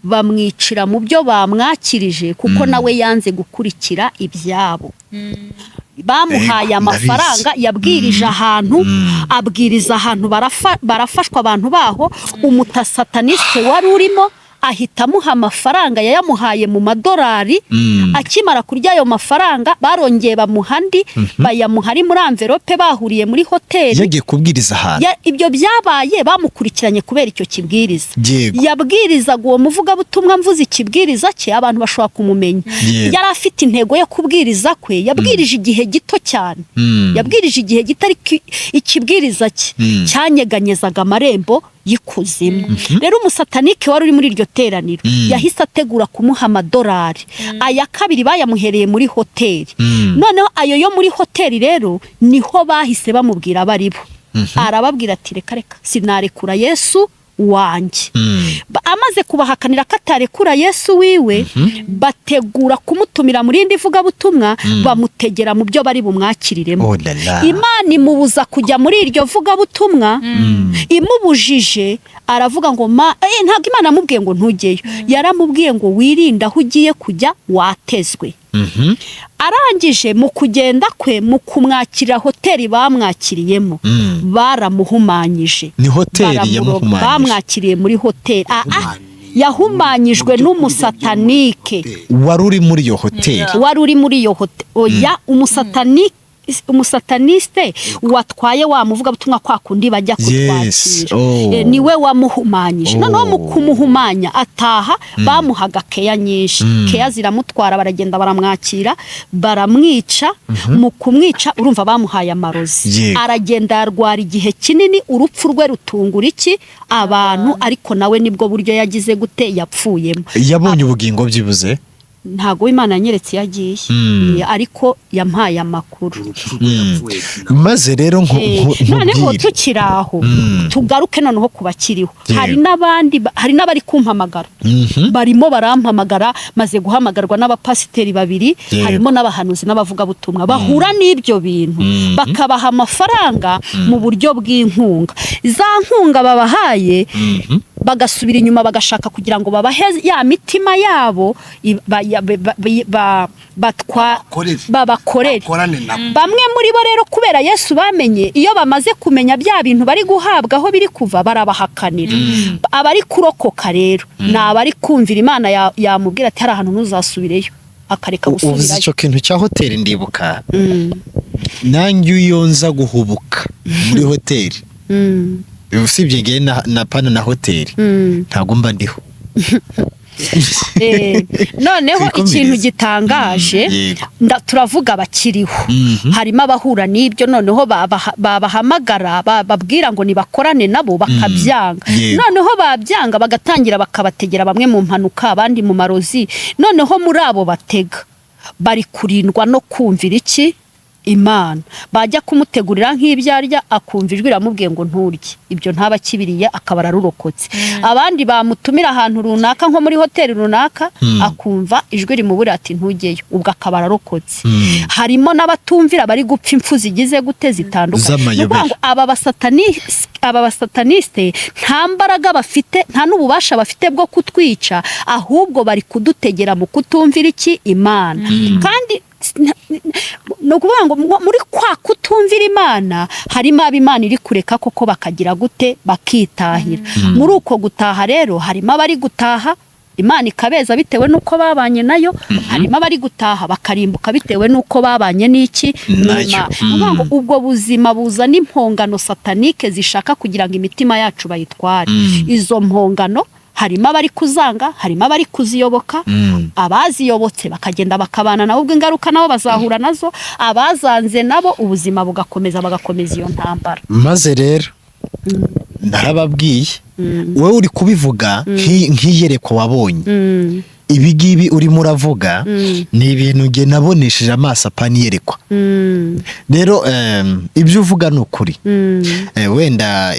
bamwicira mu byo bamwakirije, kuko nawe yanze gukurikira ibyabo. Bamuhaye amafaranga, yabwirije ahantu, abwiriza ahantu, barafashwa abantu baho, umutasataniste wari urimo ahita amuha amafaranga, yayamuhaye mu madolari. Akimara kurya ayo mafaranga barongeye bamuhandi, bayamuha ari muri envelope, bahuriye muri hoteli, yagiye kubwiriza ahantu. Ibyo byabaye bamukurikiranye kubera icyo kibwiriza. Yego. Yabwirizaga uwo muvuga butumwa, mvuze ikibwiriza cye abantu bashobora kumumenya. Yari afite intego yo kubwiriza kwe, yabwirije igihe gito cyane, yabwirije igihe gito, ariko ikibwiriza cye cyanyeganyezaga amarembo y'ikuzimu. Rero umusatanike wari uri muri iryo teraniro yahise ategura kumuha amadolari. Aya kabiri bayamuhereye muri hoteli. Noneho ayo yo muri hoteli rero niho bahise bamubwira abari bo. Arababwira ati reka sinarekura Yesu wanjye. Amaze kubahakanira ko atarekura Yesu wiwe, bategura kumutumira muri indi vuga butumwa, bamutegera mu byo bari bumwakiriremo. Imana imubuza kujya muri iryo vuga butumwa, imubujije, aravuga ngo ntabwo Imana yamubwiye ngo ntujyeyo, yaramubwiye ngo wirinde aho ugiye kujya watezwe. arangije mu kugenda kwe mu kumwakira hoteli bamwakiriyemo baramuhumanyije ni hoteli yamuhumanyije bamwakiriye muri hoteli yahumanyijwe n'umusatanike wari uri muri iyo hoteli oya umusataniste watwaye wa muvuga butumwa kwa kundi bajya kutwakira niwe wamuhumanyije noneho mu kumuhumanya ataha bamuhaga keya nyinshi keya ziramutwara baragenda baramwakira baramwica mu kumwica urumva bamuhaye amarozi aragenda yarwara igihe kinini urupfu rwe rutungura iki abantu ariko nawe nibwo buryo yagize gute yapfuyemo yabonye ubugingo byibuze ntago Imana yanyeretse yagiye ariko yampaye amakuru maze rero noneho tukiraho tugaruke noneho kubakiriho hari n'abari kumpamagara barimo barampamagara maze guhamagarwa n'abapasiteri babiri harimo n'abahanuzi n'abavuga butumwa bahura n'ibyo bintu bakabaha amafaranga mu buryo bw'inkunga za nkunga babahaye bagasubira inyuma bagashaka kugira ngo babahe ya mitima yabo babakorere bamwe muri bo rero kubera Yesu bamenye iyo bamaze kumenya bya bintu bari guhabwa aho biri kuva barabahakanira abari kurokoka rero ni abari kumvira Imana yamubwira ati hari ahantu ntuzasubireyo akareka gusubirayo uvuze icyo kintu cya hoteli ndibuka nanjye iyo nza guhubuka muri hoteli usibye ngiye na pana na hoteli ntago mba ndiho noneho ikintu gitangaje turavuga bakiriho harimo abahura n'ibyo noneho babahamagara bababwira ngo nibakorane nabo bakabyanga noneho babyanga bagatangira bakabategera bamwe mu mpanuka abandi mu marozi noneho muri abo batega bari kurindwa no kumvira iki Imana bajya kumutegurira nk'ibyarya akumva ijwi ramubwiye ngo nturye ibyo ntaba kibiriye akabara rurokotse abandi bamutumira ahantu runaka nko muri hoteli runaka akumva ijwi rimubura ati ntujyeyo ubwo akabara rokotse harimo n'abatumvira bari gupfa impfu zigize gute zitandukanye ngo aba basataniste nta mbaraga bafite nta n'ububasha bafite bwo kutwica ahubwo bari kudutegera mu kutumvira iki Imana kandi no kuvuga ngo muri kwa kutumvira Imana harimo ab'Imana iri kureka koko bakagira gute bakitahira muri uko gutaha rero harimo abari gutaha Imana ikabeza bitewe nuko babanye nayo harimo abari gutaha bakarimbuka bitewe nuko babanye n'iki n'Imana ubwo buzima buza n'impongano satanike zishaka kugira ngo imitima yacu bayitware izo mpongano harimo abari kuzanga harimo abari kuziyoboka abaziyobotse bakagenda bakabana nabo ubwo ingaruka nabo bazahura nazo abazanze nabo ubuzima bugakomeza bagakomeza iyo ntambara maze rero narababwiye wowe uri kubivuga nk'iyerekwa wabonye ibi ngibi urimo uravuga ni ibintu nge nabonesheje amaso apaniyerekwa rero ibyo uvuga ni ukuri wenda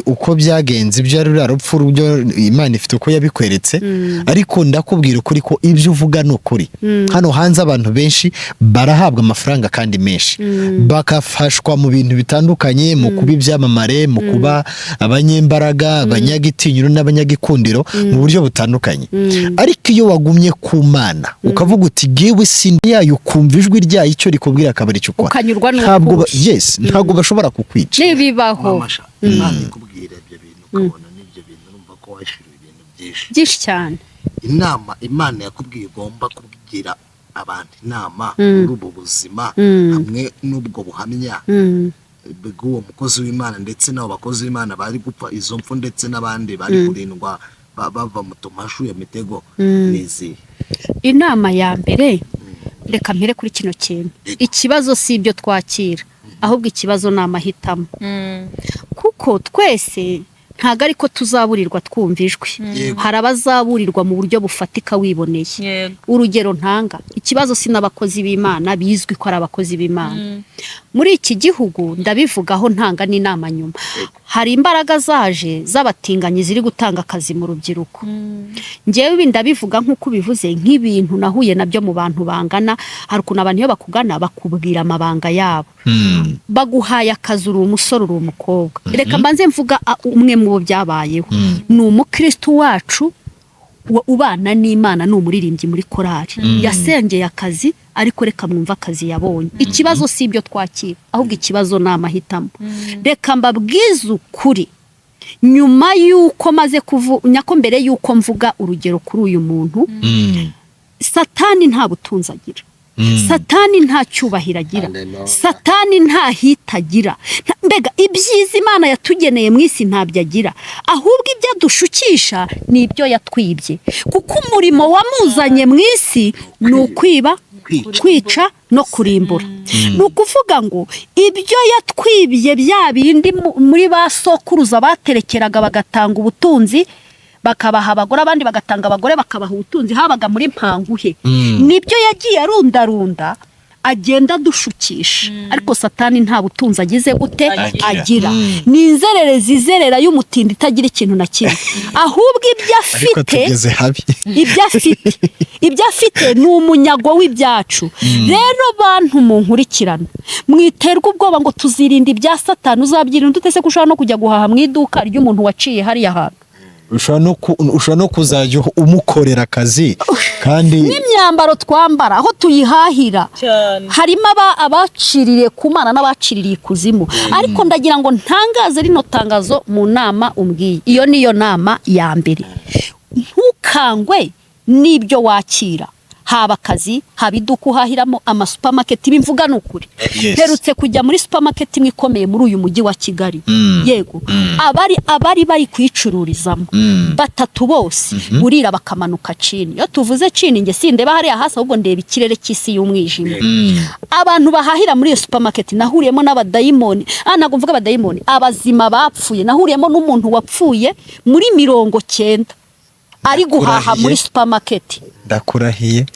uko byagenze ibyo ari urupfu rubyo Imana ifite uko yabikweretse ariko ndakubwira ukuri ko ibyo uvuga ni ukuri hano hanze abantu benshi barahabwa amafaranga kandi menshi bakafashwa mu bintu bitandukanye mu kuba ibyamamare mu kuba abanyembaraga abanyagitinyiro n'abanyagikundiro mu buryo butandukanye ariko iyo wagumye ku Mana ukavuga uti gewe sindi yayo kumva ijwi ryayo icyo rikubwira akabari cyo kwa ntabwo ntabwo bashobora kukwica nibibaho Imana ikubwira ibyo bintu ukabona n'ibyo bintu urumva ko washiriwe ibintu byinshi cyane inama Imana yakubwiye ugomba kubwira abantu inama muri ubu buzima hamwe n'ubwo buhamya bw'uwo mukozi w'Imana ndetse n'abo bakozi b'Imana bari gupfa izo mpfu ndetse n'abandi bari kurindwa bava mu tumashu ya mitego nizi inama ya mbere reka mpere kuri kino kintu ikibazo si ibyo twakira ahubwo ikibazo ni amahitamo kuko twese ntago ariko tuzaburirwa twumva ijwi hari abazaburirwa mu buryo bufatika wiboneye urugero ntanga ikibazo si n'abakozi b'Imana bizwi ko ari abakozi b'Imana muri iki gihugu ndabivugaho ntanga n'inama nyuma hari imbaraga zaje z'abatinganyi ziri gutanga akazi mu rubyiruko njyewe ndabivuga nk'uko bivuze nk'ibintu nahuye nabyo mu bantu bangana hari ukuntu abantu iyo bakugana bakubwira amabanga yabo baguhaye akazi uri umusore uri umukobwa reka mbanze mvuga umwe mu bo byabayeho ni umukristo wacu ubana n'Imana ni umuririmbyi muri korari yasengeye akazi ariko reka mwumva akazi yabonye. Ikibazo si ibyo twakira, ahubwo ikibazo ni amahitamo. Reka mbabwize ukuri, nyuma y'uko maze nyako mbere y'uko mvuga urugero kuri uyu muntu, Satani nta butunzi agira, Satani nta cyubahiro agira, Satani nta hita agira, mbega ibyiza Imana yatugeneye mu isi ntabyo agira, ahubwo ibyo adushukisha ni ibyo yatwibye, kuko umurimo wamuzanye mu isi ni ukwiba, kwica no kurimbura. Ni ukuvuga ngo ibyo yatwibye bya bindi muri ba sokuruza baterekeraga bagatanga ubutunzi, bakabaha abagore, abandi bagatanga abagore bakabaha ubutunzi, habaga muri Mpanguhe, nibyo yagiye arundarunda agenda dushukisha. Ariko Satani nta butunzi agize gute agira, ni inzererezi izerera y'umutindi itagira ikintu na kimwe, ahubwo ibyo afite ni umunyago w'ibyacu. Rero bantu munkurikirana, mwiterwa ubwoba ngo tuzirinda ibya Satani. Uzabyirinda utese ko ushobora no kujya guhaha mu iduka ry'umuntu waciye hariya hantu, ushobora no kuzajya umukorera akazi, kandi n'imyambaro twambara aho tuyihahira harimo abaciririye ku Mana n'abaciririye ikuzimu. Ariko ndagira ngo ntangaze rino tangazo mu nama umbwiye, iyo niyo nama ya mbere. Ntukangwe n'ibyo wakira, haba akazi, haba iduka uhahiramo, amasupamaketi. Bimvuga ni ukuri, herutse kujya muri supermarket imwe ikomeye muri uyu mujyi wa Kigali, yego, abari bari kuyicururizamo batatu bose burira bakamanuka chini. Iyo tuvuze chini nge sindeba hariya hasi, ahubwo ndeba ikirere cy'isi y'umwijima. Abantu bahahira muri iyo supermarket nahuriyemo n'abadayimoni, ntabwo mvuga abadayimoni, abazima bapfuye. Nahuriyemo n'umuntu wapfuye muri 90 ari guhaha muri supermarket. Ndakurahiye,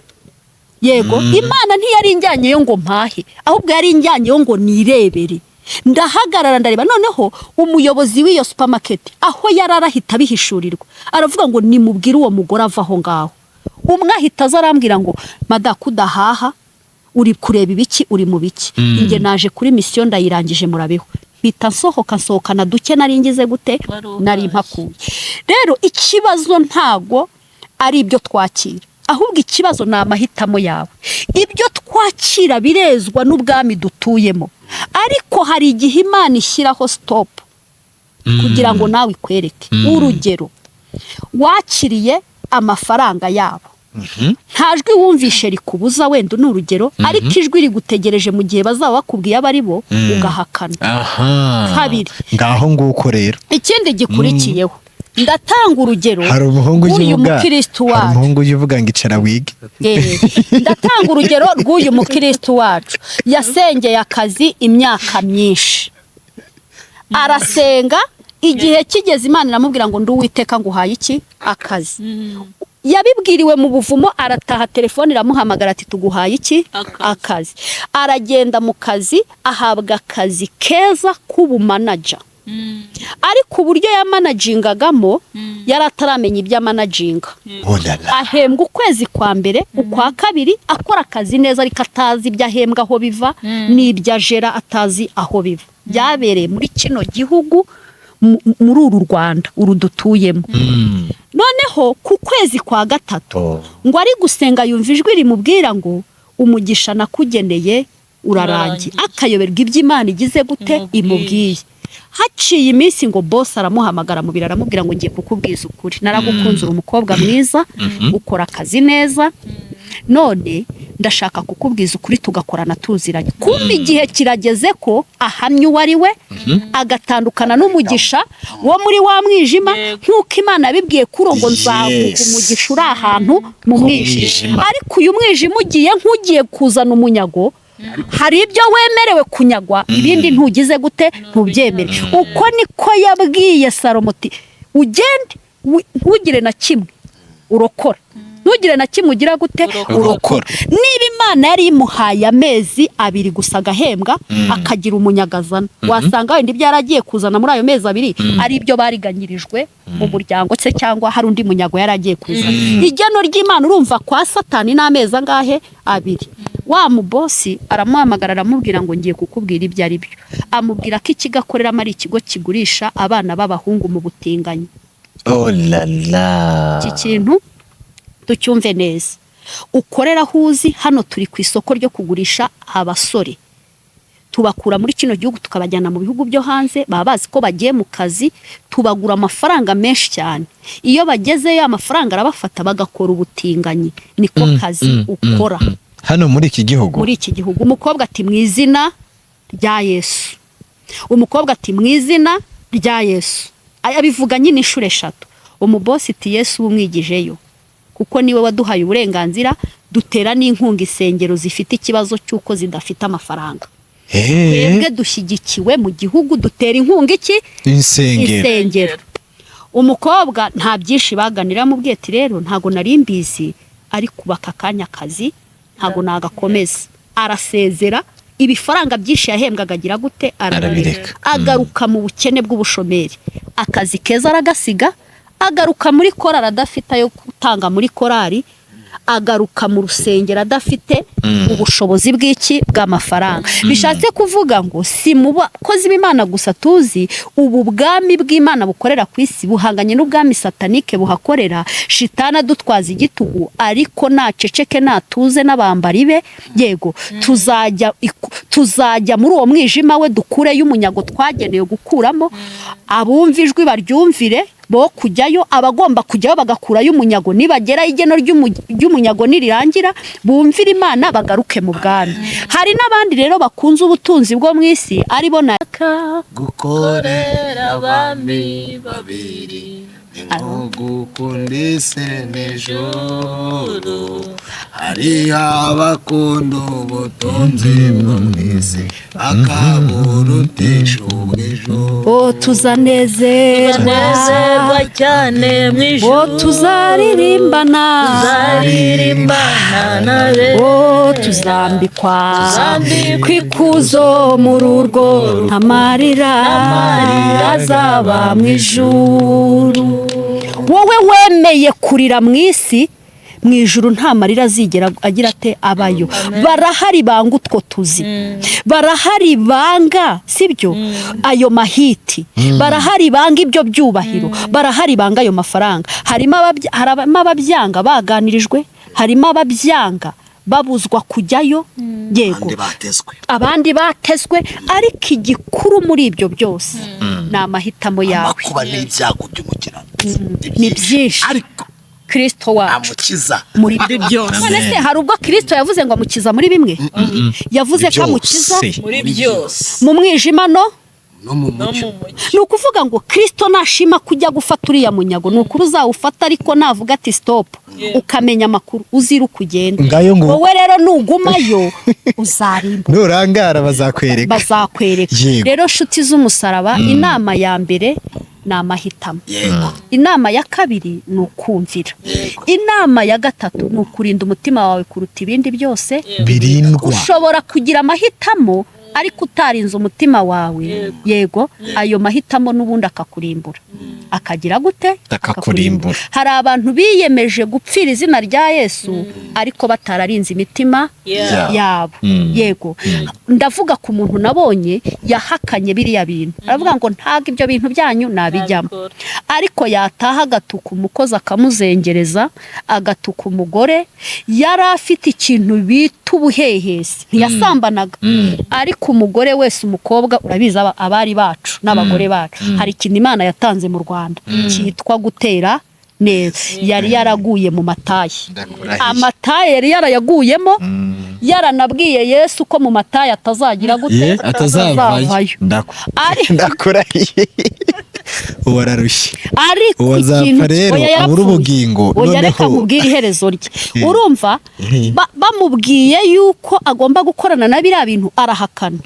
yego, Imana ntiyari injyanye yo ngo mpahe, ahubwo yari injyanye yo ngo nirebere. Ndahagarara ndareba, noneho umuyobozi w'iyo supermarket aho yararahita bihishurirwa, aravuga ngo nimubwire uwo mugore ava aho ngaho. Umwe ahita azarambwira ngo madakudahaha, uri kureba ibiki, uri mu biki? Inge naje kuri mission ndayirangije murabeho. Bita nsohokana duke nari ngize gute, nari mpakuye. Rero ikibazo ntago ari ibyo twakira, ahubwo ikibazo ni amahitamo yawe. Ibyo twakira birezwa n'ubwami dutuyemo, ariko hari igihe Imana ishyiraho stop kugira ngo nawe ikwereke. Urugero, wakiriye amafaranga yabo, nta jwi wumvishe rikubuza, wenda ni urugero, ariko ijwi rigutegereje mu gihe bazaba bakubwiye abari bo ugahakana. Kabiri, ngaho nguko rero ikindi gikurikiyeho, ndatanga urugero. Hari umuhungu uvuga ngo icara wige. Ndatanga urugero rw'uyu mukristo wacu yasengeye akazi imyaka myinshi, arasenga, igihe kigeze Imana iramubwira ngo nduwiteka nguhaye iki, akazi. Yabibwiriwe mu buvumo, arataha, telefone iramuhamagara ati tuguhaye iki, akazi. Aragenda mu kazi, ahabwa akazi keza k'ubumanager. Ariko uburyo yamanagingagamo yari ataramenya ibya manajinga. Ahembwa ukwezi kwa mbere, ukwa kabiri akora akazi neza, ariko atazi ibyo ahembwa aho biva n'ibyo ajera atazi aho biva. Byabereye muri kino gihugu, muri uru Rwanda urudutuyemo. Noneho ku kwezi kwa gatatu ngo ari gusenga, yumva ijwi rimubwira ngo umugisha nakugeneye urarangiye. Akayoberwa iby'Imana igize gute imubwiye. Haciye iminsi ngo boss aramuhamagara mu biro, aramubwira ngo ngiye kukubwiza ukuri, naragukunze, uri umukobwa mwiza, ukora akazi neza, none ndashaka kukubwiza ukuri tugakorana tuziranye. Kumbe igihe kirageze ko ahamya uwo ari we, agatandukana n'umugisha wo muri wa mwijima, nk'uko Imana yabibwiye kuro ngo nzaguha umugisha uri ahantu mu mwijima. Ariko uyu mwijima ugiye nk'ugiye kuzana umunyago, hari ibyo wemerewe kunyagwa, ibindi ntugize gute, ntubyemere. Uko niko yabwiye Salomo ati ugende ntugire na kimwe urokora, ntugire na kimwe ugira gute urokora. Niba Imana yari imuhaye amezi 2 gusa agahembwa, akagira umunyagazana, wasanga wenda ibyo yaragiye kuzana muri ayo mezi 2 ari ibyo bariganyirijwe mu muryango se, cyangwa hari undi munyago yaragiye kuzana. Igeno ry'Imana urumva kwa Satani n'amezi angahe 2. Wa mubosi aramuhamagara, aramubwira ngo ngiye kukubwira ibyo ari byo. Amubwira ko ikigakorera ari ikigo kigurisha abana b'abahungu mu butinganyi. Oh la la. Iki kintu tucyumve neza, ukorera aho uzi. Hano turi ku isoko ryo kugurisha abasore, tubakura muri kino gihugu tukabajyana mu bihugu byo hanze, baba bazi ko bagiye mu kazi, tubagura amafaranga menshi cyane. Iyo bagezeyo amafaranga arabafata bagakora ubutinganyi. Niko kazi ukora hano muri iki gihugu. muri iki gihugu. Umukobwa ati mu izina rya Yesu, umukobwa ati mu izina rya Yesu, abivuga nyine inshuro 3. Umubosi ati Yesu umwigijeyo, kuko niwe waduhaye uburenganzira, dutera n'inkunga isengero zifite ikibazo cy'uko zidafite amafaranga. Twebwe dushyigikiwe mu gihugu, dutera inkunga iki? Insengero. Umukobwa nta byinshi baganira, mu bweti rero ntago nari mbizi, ari kubaka akanya kazi ntago nagakomeza. Arasezera, ibifaranga byinshi yahembwaga agira gute? Arabireka. Agaruka mu bukene bw'ubushomeri, akazi keza aragasiga, agaruka muri korari adafite ayo gutanga muri korari, agaruka mu rusengero adafite ubushobozi bw'iki? Bw'amafaranga. Bishatse kuvuga ngo si mu bakozi b'Imana gusa tuzi ubu bwami bw'Imana bukorera ku isi buhanganye n'ubwami satanike buhakorera. Shitana dutwaza igitugu, ariko naceceke natuze n'abambari be, yego tuzajya muri uwo mwijima we, dukureyo umunyago twagenewe gukuramo. Abumva ijwi baryumvire, bo kujyayo, abagomba kujyayo bagakurayo umunyago. Nibagera igeno ry'umunyago nirirangira, bumvira Imana bagaruke mu bwami. Hari n'abandi rero bakunze ubutunzi bwo mu isi, ari bo na gukorera abami babiri gukundise n'ijoro. Hari abakunda ubutunzi bwo mu isi akaburutisha ubw'ijoro. tuzanezerwa cyane mu ijuru, tuzaririmbana na be, tuzambikwa kwikuzo muri urwo ntamarira azaba mu ijuru. Wowe wemeye kurira mu isi, mu ijuru nta marira azigera agira ate? Abayo. Barahari banga utwo tuzi, barahari banga, sibyo, ayo mahiti, barahari banga ibyo byubahiro, barahari banga ayo mafaranga. Harimo ababyanga baganirijwe, harimo ababyanga babuzwa kujyayo, yego, abandi batezwe. Ariko igikuru muri ibyo byose ni amahitamo yawe. Amakuba n'ibyago by'umukiranutsi ni byinshi, ariko Kristo wa amukiza muri byose. None se hari ubwo Kristo yavuze ngo amukiza muri bimwe? Yavuze ko amukiza muri byose, mu mwijima no mu mucyo. ni ukuvuga ngo Kristo nashima kujya gufata uriya munyago, ni ukuri uzawufata, ariko navuga ati stop, ukamenya amakuru, uzira ukugenda. Ngayo ngo wowe rero nugumayo uzarimbuka, nurangara bazakwereka. Yego. Rero nshuti z'umusaraba, inama ya mbere ni amahitamo. Inama ya kabiri ni ukumvira. Inama ya gatatu ni ukurinda umutima wawe kuruta ibindi byose birindwa. Ushobora kugira amahitamo ariko utarinze umutima wawe, yego, ayo mahitamo n'ubundi akakurimbura. Akagira gute? Akakurimbura. Hari abantu biyemeje gupfira izina rya Yesu ariko batararinze imitima yabo, yego. Ndavuga ku muntu nabonye yahakanye biriya bintu, aravuga ngo ntago ibyo bintu byanyu nabijyamo, ariko yataha agatuka umukozi akamuzengereza, agatuka umugore yari afite ikintu bita ubuhehesi, ntiyasambanaga, ariko umugore wese, umukobwa, urabizi abari bacu n'abagore bacu, hari ikintu Imana yatanze mu Rwanda cyitwa gutera neza. Yari yaraguye mu mataye, amataye yari yarayaguyemo, yaranabwiye Yesu ko mu mataye atazagira gute? Atazavayo. Ndakurahiye. Wararushye. Ariko ikintu rero abura ubugingo, reka nkubwire iherezo rye. Urumva bamubwiye yuko agomba gukorana na biriya bintu, arahakana.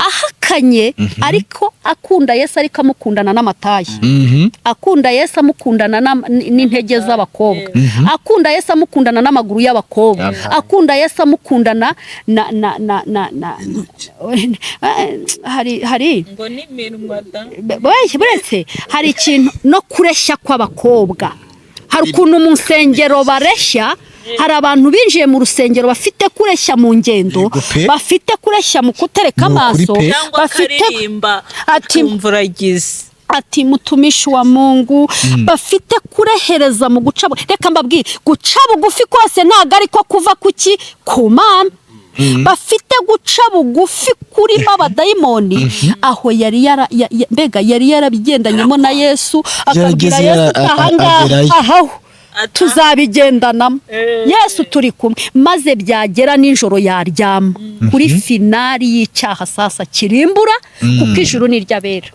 Ahakanye ariko akunda Yesu, ariko amukundana n'amataye, akunda Yesu amukundana n'intege z'abakobwa, akunda Yesu amukundana n'amaguru y'abakobwa, akunda Yesu amukundana hari ngo n'iminwa da, buretse hari ikintu no kureshya kw'abakobwa. Hari ukuntu mu nsengero bareshya, hari abantu binjiye mu rusengero bafite kureshya mu ngendo, bafite kureshya mu kutereka amaso, bafite ati mvuragize ati mutumishi wa Mungu bafite kurehereza mu guca reka mbabwire guca bugufi kose ntago ariko kuva kuki ku Mana bafite guca bugufi kurimo abadayimoni aho mbega yari yarabigendanyemo na Yesu akabwira Yesu ahangaha tuzabigendanamo Yesu turi kumwe maze byagera nijoro yaryama kuri finali y'icyaha sasa kirimbura kuko ijuru ni ry'abera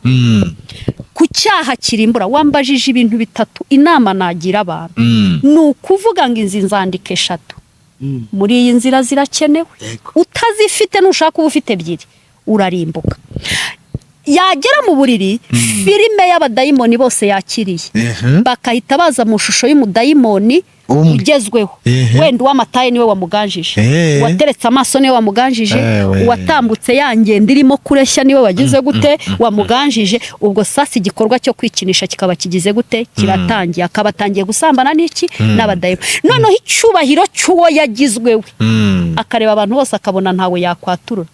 ku cyaha kirimbura wambajije ibintu bitatu inama nagira abantu ni ukuvuga ngo izi nzandiko 3 muri iyi nzira zirakenewe utazifite nushaka uba ufite 2 urarimbuka yagera mu buriri filime y'abadayimoni bose yakiriye bakahita baza mu shusho y'umudayimoni ugezweho wenda uwamataye niwe wamuganjije wateretse amaso niwe wamuganjije uwatambutse yangenda irimo kureshya niwe wagize gute wamuganjije ubwo sasa igikorwa cyo kwikinisha kikaba kigize gute kiratangiye akabatangiye gusambana n'iki n'abadayimoni noneho icyubahiro cy'uwo yagizwewe akareba abantu bose akabona ntawe yakwaturura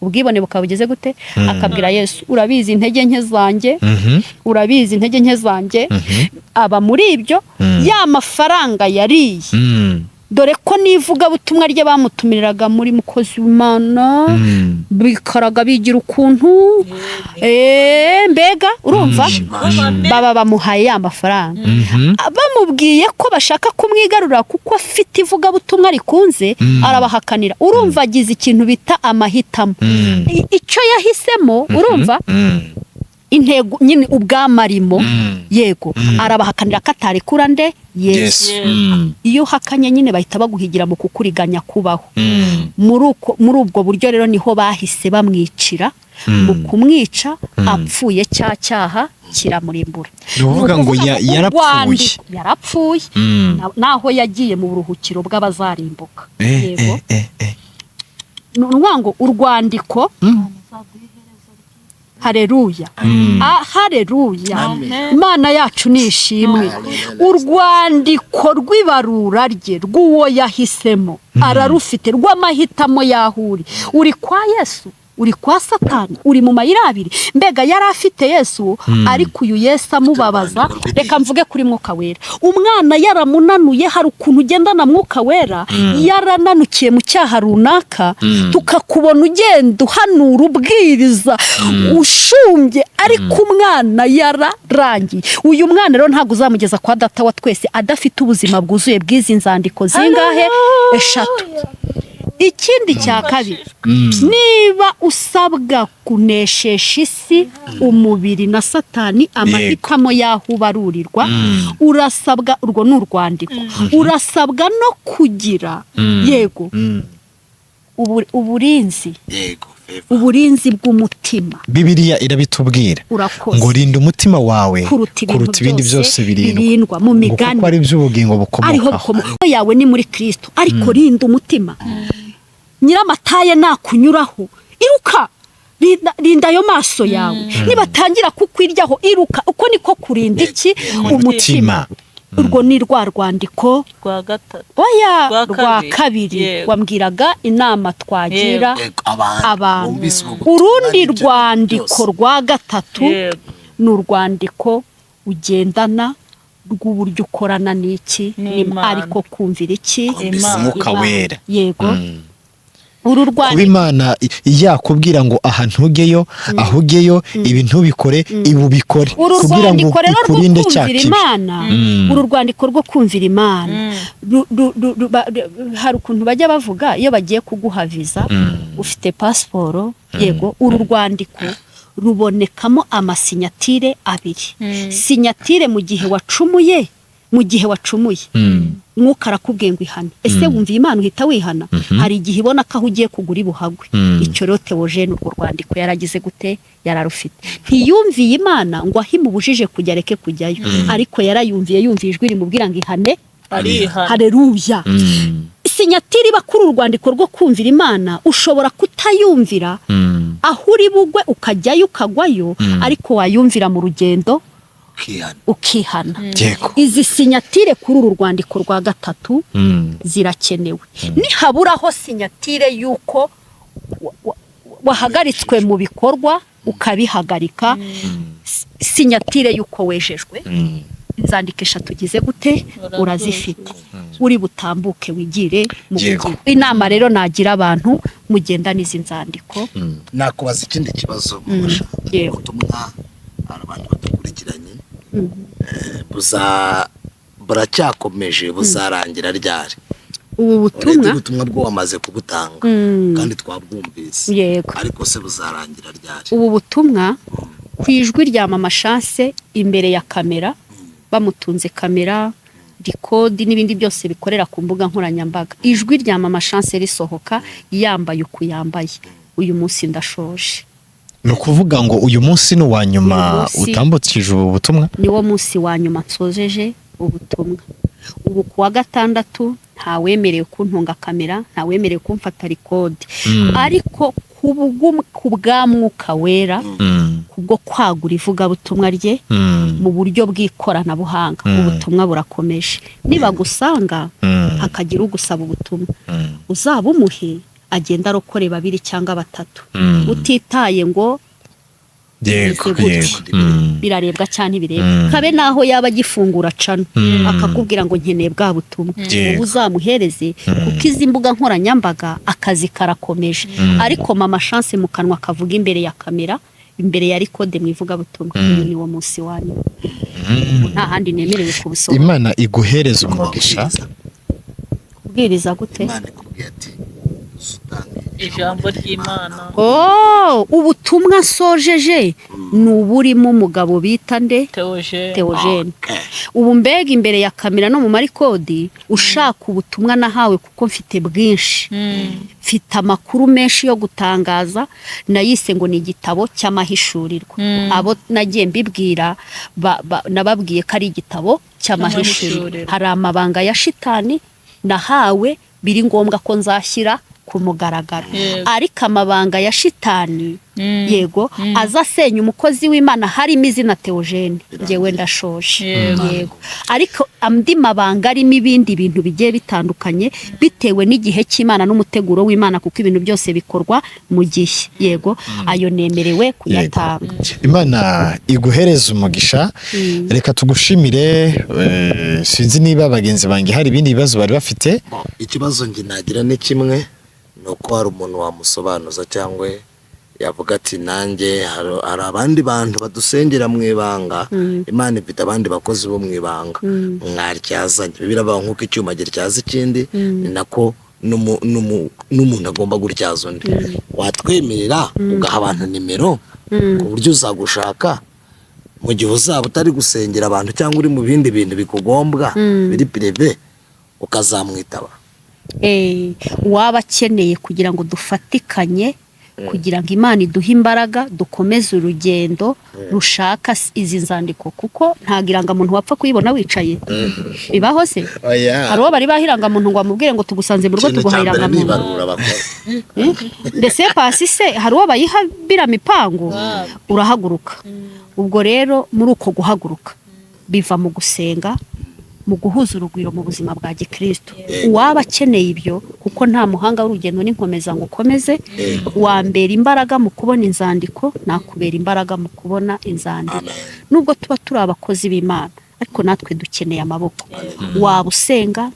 ubwibone bukabugeze gute akabwira Yesu urabizi intege nke zanjye urabizi intege nke zanjye aba muri ibyo ya mafaranga yariye dore ko nivuga butumwa rye bamutumiriraga muri mukozi w'Imana bikaraga bigira ukuntu mbega urumva baba bamuhaye ya mafaranga bamubwiye ko bashaka kumwigarurira kuko afite ivuga butumwa rikunze arabahakanira urumva agize ikintu bita amahitamo icyo yahisemo urumva intego nyine ubwamarimo yego arabahakanira katari kurande Yesu iyo hakanye nyine bahita baguhigira mu kukuriganya kubaho muri ubwo buryo rero niho bahise bamwicira mu kumwica apfuye cyaha kiramurimbura uvuga ngo yarapfuye naho yagiye mu buruhukiro bw'abazarimbuka yego ngo urwandiko Haleluya haleluya Imana yacu nishimwe urwandiko rw'ibarura rye rw'uwo yahisemo ararufite rw'amahitamo yahuri uri kwa Yesu uri kwa Satani uri mu mayira abiri mbega yari afite Yesu ariko uyu Yesu amubabaza reka mvuge kuri mwuka wera umwana yaramunanuye hari ukuntu ugendana mwuka wera yarananukiye mu cyaha runaka tukakubona ugenda uhanura ubwiriza ushumbye ariko umwana yararangiye uyu mwana rero ntago uzamugeza kwa data wa twese adafite ubuzima bwuzuye bw'izi nzandiko zingahe 3 ikindi cya kabiri niba usabwa kuneshesha isi umubiri na Satani amahitamo yahubarurirwa urasabwa urwo n'urwandiko urasabwa no kugira yego uburinzi uburinzi bw'umutima Bibiliya irabitubwira ngo rinda umutima wawe kuruta ibindi byose birindwa mu migani kuko ari by'ubugingo bukomokaho yawe ni muri Kristo ariko rinda umutima nyiramataye nakunyuraho iruka rinda ayo maso yawe nibatangira kukwiryaho iruka uko niko kurinda iki umutima urwo ni rwandiko rwa gatatu rwa kabiri wambwiraga inama twagira abantu urundi rwandiko rwa gatatu ni urwandiko ugendana rw'uburyo ukorana n'iki ariko kumvira iki umwuka wera yego kuba Imana yakubwira ngo aha ntugeyo ahugeyo ibi ntubikore ibubikore kugira ngo ukurinde cyaki uru rwandiko rwo kumvira Imana hari ukuntu bajya bavuga iyo bagiye kuguha visa ufite pasiporo yego uru rwandiko rubonekamo amasinyatire 2 sinyatire mu gihe wacumuye mwuka arakubwiye ngo ihane ese wumva Imana uhita wihana hari igihe ibona ko aho ugiye kugura ibuhagwe icyo rero Theogene urwo rwandiko yaragize gute yararufite ntiyumviye Imana ngo ahimubujije kujya reke kujyayo ariko yarayumviye ijwi rimubwira ngo ihane haleluya sinyatire iba kuri urwandiko rwo kumvira Imana ushobora kutayumvira aho uri bugwe ukajyayo ukagwayo ariko wayumvira mu rugendo ukihana izi sinyatire kuri uru rwandiko rwa gatatu zirakenewe nihaburaho sinyatire yuko wahagaritswe mu bikorwa ukabihagarika sinyatire y'uko wejejwe inzandiko eshatu tugize gute urazifite uri butambuke wigire mu Yego. bugingo. Inama rero nagira abantu mugenda n'izi nzandiko. nakubaza ikindi kibazo Yego. ubutumwa hari abantu badakurikiranye buracyakomeje buzarangira ryari Ubu urebye butumwa ubutumwa bwo wamaze kubutanga kandi twabwumvise yego ariko se buzarangira ryari ubu butumwa ku ijwi rya mama Chance imbere ya kamera bamutunze kamera dikodi n'ibindi byose bikorera ku mbuga nkoranyambaga ijwi rya mama Chance risohoka yambaye uku yambaye uyu munsi ndashoje ni ukuvuga ngo uyu munsi ni uwa nyuma Uyu munsi- utambukije ubu butumwa niwo munsi wa nyuma nsojeje ubutumwa ubu kuwa gatandatu ntawemerewe kuntunga kamera ntawemerewe kumfata rikodi ariko ku bwa mwuka wera kubwo kwagura ivugabutumwa rye mu buryo bw'ikoranabuhanga ubutumwa burakomeje niba gusanga hakagira ugusaba ubutumwa uzaba umuhe agenda arokore 2 cyangwa 3 utitaye ngo yego Ese yego birarebwa cyane bireba kabe naho yaba agifungura cano akakubwira ngo nkeneye bwa butumwa Yego. ubu uzamuhereze kuko izi mbuga nkoranyambaga akazi karakomeje ariko mama Chance mu kanwa kavuga imbere ya kamera imbere ya rikode mu ivugabutumwa uyu ni wo munsi wanyu nta handi nemerewe kubusohora imana iguhereza umugisha kubwiriza gute imana ikubwiye ati usutange ijambo ry'Imana ubutumwa sojeje ni uburimo umugabo bita nde Theogene ubu mbega imbere ya kamera no mu marikodi ushaka ubutumwa nahawe kuko mfite bwinshi mfite amakuru menshi yo gutangaza nayise ngo ni igitabo cy'amahishurirwa abo nagiye mbibwira nababwiye ko ari igitabo cy'amahishurirwa hari amabanga ya shitani nahawe biri ngombwa ko nzashyira ku mugaragaro ariko amabanga ya shitani yego azasenya umukozi w'Imana harimo izina Theogene ngewe ndashoje yego ariko andi mabanga arimo ibindi bintu bigiye bitandukanye bitewe n'igihe cy'Imana n'umuteguro w'Imana kuko ibintu byose bikorwa mu gihe yego ayo nemerewe kuyatanga imana iguhereza umugisha reka tugushimire sinzi niba bagenzi bange hari ibindi bibazo bari bafite ikibazo nge nagira ni kimwe nuko hari umuntu wamusobanuza cyangwa yavuga ati nanjye hari abandi bantu badusengera mu ibanga Imana ifite abandi bakozi bo mu ibanga mwaryazanye birabaho nk'uko icyuma gityaza ikindi ni nako n'umuntu agomba gutyaza undi watwemerera ugaha abantu nimero ku buryo uzagushaka mu gihe uzaba utari gusengera abantu cyangwa uri mu bindi bintu bikugombwa biri prive ukazamwitaba waba akeneye kugira ngo dufatikanye kugira ngo Imana iduhe imbaraga dukomeze urugendo rushaka izi nzandiko kuko ntago irangamuntu wapfa kuyibona wicaye bibaho se hari uwo bari bahirangamuntu ngo bamubwire ngo tugusanze mu rugo tuguha irangamuntu ndetse pasi se hari uwo bayiha biramipangu urahaguruka ubwo rero muri uko guhaguruka biva mu gusenga mu guhuza urugwiro mu buzima bwa gikristo uwaba akeneye ibyo kuko nta muhanga w'urugendo n'inkomeza ngo ukomeze wambera imbaraga mu kubona inzandiko nakubera imbaraga mu kubona inzandiko nubwo tuba turi abakozi b'Imana ariko natwe dukeneye amaboko waba usenga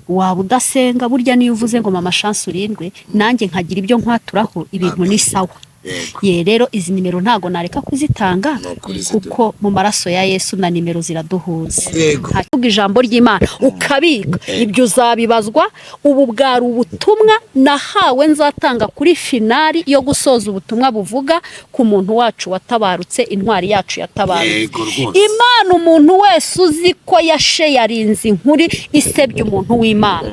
waba udasenga burya niyo uvuze ngo mama Chance urindwe nanjye nkagira ibyo nkwaturaho ibintu ni sawa ye rero izi nimero ntago nareka kuzitanga kuko mu maraso ya Yesu na nimero ziraduhuza havuga ijambo ry'Imana ukabika ibyo uzabibazwa ubu bwari ubutumwa nahawe nzatanga kuri finali yo gusoza ubutumwa buvuga ku muntu wacu watabarutse intwari yacu yatabarutse Imana umuntu wese uzi ko yasheyarinze inkuri isebye umuntu w'Imana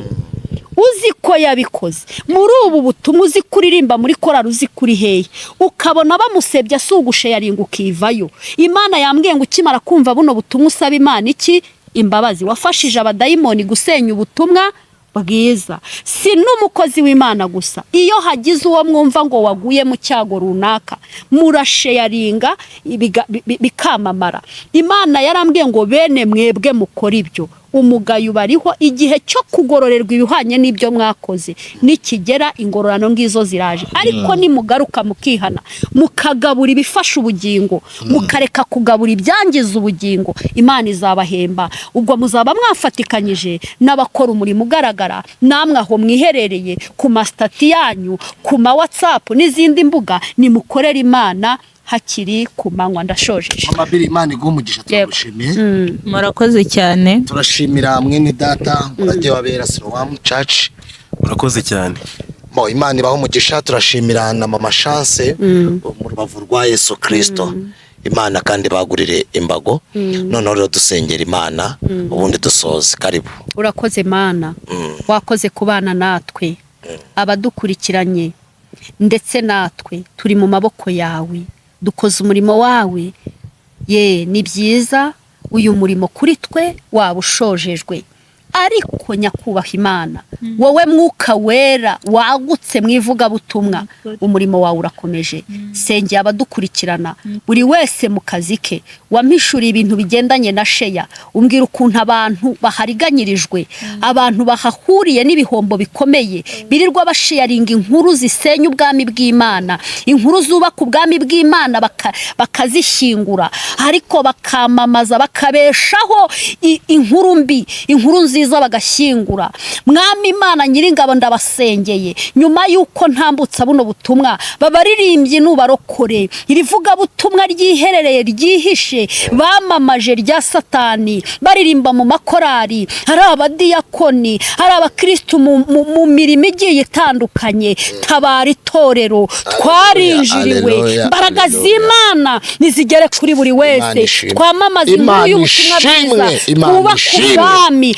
uzi ko yabikoze muri ubu butumwa uzi kuririmba muri korari uzi kuri hehe ukabona bamusebye asugushe yaringa ukivayo Imana yambwiye ngo ukimara kumva buno butumwa usaba Imana iki imbabazi wafashije abadayimoni gusenya ubutumwa bwiza si n'umukozi w'Imana gusa iyo hagize uwo mwumva ngo waguye mu cyago runaka murasheyaringa bikamamara Imana yarambwiye ngo bene mwebwe mukora ibyo umugayo bariho, igihe cyo kugororerwa ibihwanye n'ibyo mwakoze nikigera, ingororano ngizo ziraje. Ariko nimugaruka mukihana, mukagabura ibifasha ubugingo, mukareka kugabura ibyangiza ubugingo, Imana izabahemba. Ubwo muzaba mwafatikanyije n'abakora umurimo ugaragara, namwe aho mwiherereye ku mastati yanyu, ku ma WhatsApp n'izindi mbuga, nimukorera Imana hakiri ku manywa. Ndashojeje. Mama Biri, Imana iguhe umugisha, turagushimiye. murakoze cyane. Turashimira mwene data Murage wabera Siloam Church. Murakoze cyane. Imana ibaho umugisha. Turashimira na Mama Chance mu rubavu rwa Yesu Kristo. Imana kandi bagurire imbago. None rero dusengera Imana ubundi dusoze. Karibu. Urakoze Mana, wakoze kubana natwe, abadukurikiranye ndetse natwe turi mu maboko yawe, dukoze umurimo wawe. Ni byiza uyu murimo kuri twe waba ushojejwe, ariko nyakubahwa Imana, wowe Mwuka Wera wagutse mu ivugabutumwa, umurimo wawe urakomeje. Sengera abadukurikirana buri wese mu kazi ke, wampishuriye ibintu bigendanye na sheya, umbwira ukuntu abantu bahariganyirijwe, abantu bahahuriye n'ibihombo bikomeye, birirwa basharinga inkuru zisenya ubwami bw'Imana, inkuru zubaka ubwami bw'Imana bakazishyingura, ariko bakamamaza bakabeshaho inkuru mbi, inkuru nziza bagashyingura. Mwami Imana Nyiringabo, ndabasengeye nyuma yuko ntambutsa buno butumwa, babaririmbye nubarokore, irivuga butumwa ryiherereye ryihishe bamamaje rya Satani, baririmba mu makorari, hari abadiyakoni, hari abakristo mu mirimo igiye itandukanye. Tabara itorero, twarinjiriwe, mbaraga z'Imana nizigere kuri buri wese, twamamaza inkuru y'ubutumwa bwiza, twubake ubwami,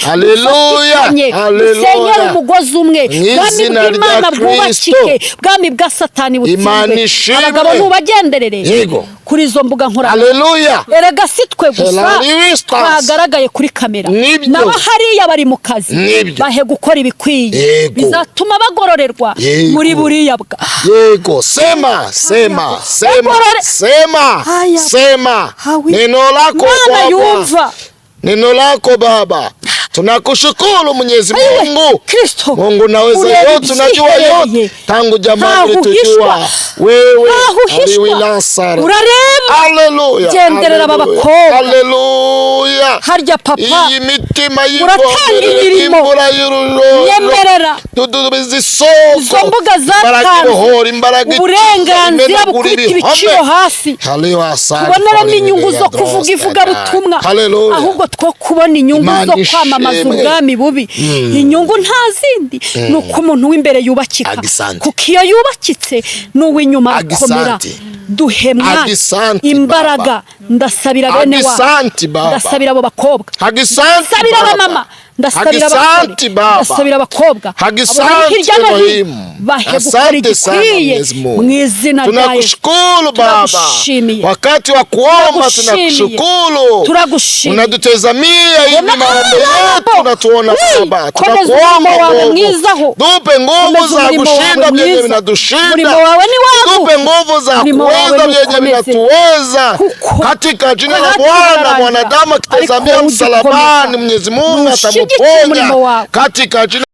dusenyere umugozi umwe, bwami bw'Imana bwubakike, bwami bwa Satani butsindwe. Abagabo mubagenderere kuri izo mbuga nkoranyambaga. Erega si twe gusa twagaragaye kuri kamera, nabo hariya bari mu kazi, bahe gukora ibikwiye bizatuma bagororerwa muri buriya bwa. Sema neno lako Baba, neno lako Baba. Tunakushukuru Mwenyezi Mungu. Mungu naweza yote, unajua yote, tangu jamani tujua wewe aliwilasara. Haleluya, genderera babakobwa, haleluya. harya papa iyi mitima y'imvura y'ururo tudubizisoko mbuga zatanze imbaraga uburenganzira bukubita ibiciro hasi, tuboneramo inyungu zo kuvuga ivugabutumwa, ahubwo two kubona inyungu zo kwamamaza ubwami bubi. Inyungu nta zindi, ni uko umuntu w'imbere yubakika, kuko iyo yubakitse n'uw'inyuma akomera. Duhemwa imbaraga. Ndasabira bene wa, ndasabira abo bakobwa, ndasabira abamama, ndasabira abasore, ndasabira abakobwa, hirya no hino bahe gukora igikwiye mu izina rya Yesu. Tunakushukuru Baba, wakati wa kuomba tunakushukuru, unadutazamia hivi maombi yetu, unatuona Baba. Tunakuomba Mungu, tupe nguvu za kushinda vyenye vinadushinda, tupe nguvu za kuweza vyenye vinatuweza, katika jina la Bwana. Mwanadamu akitazamia msalabani, Mwenyezi Mungu atamuponya katika jina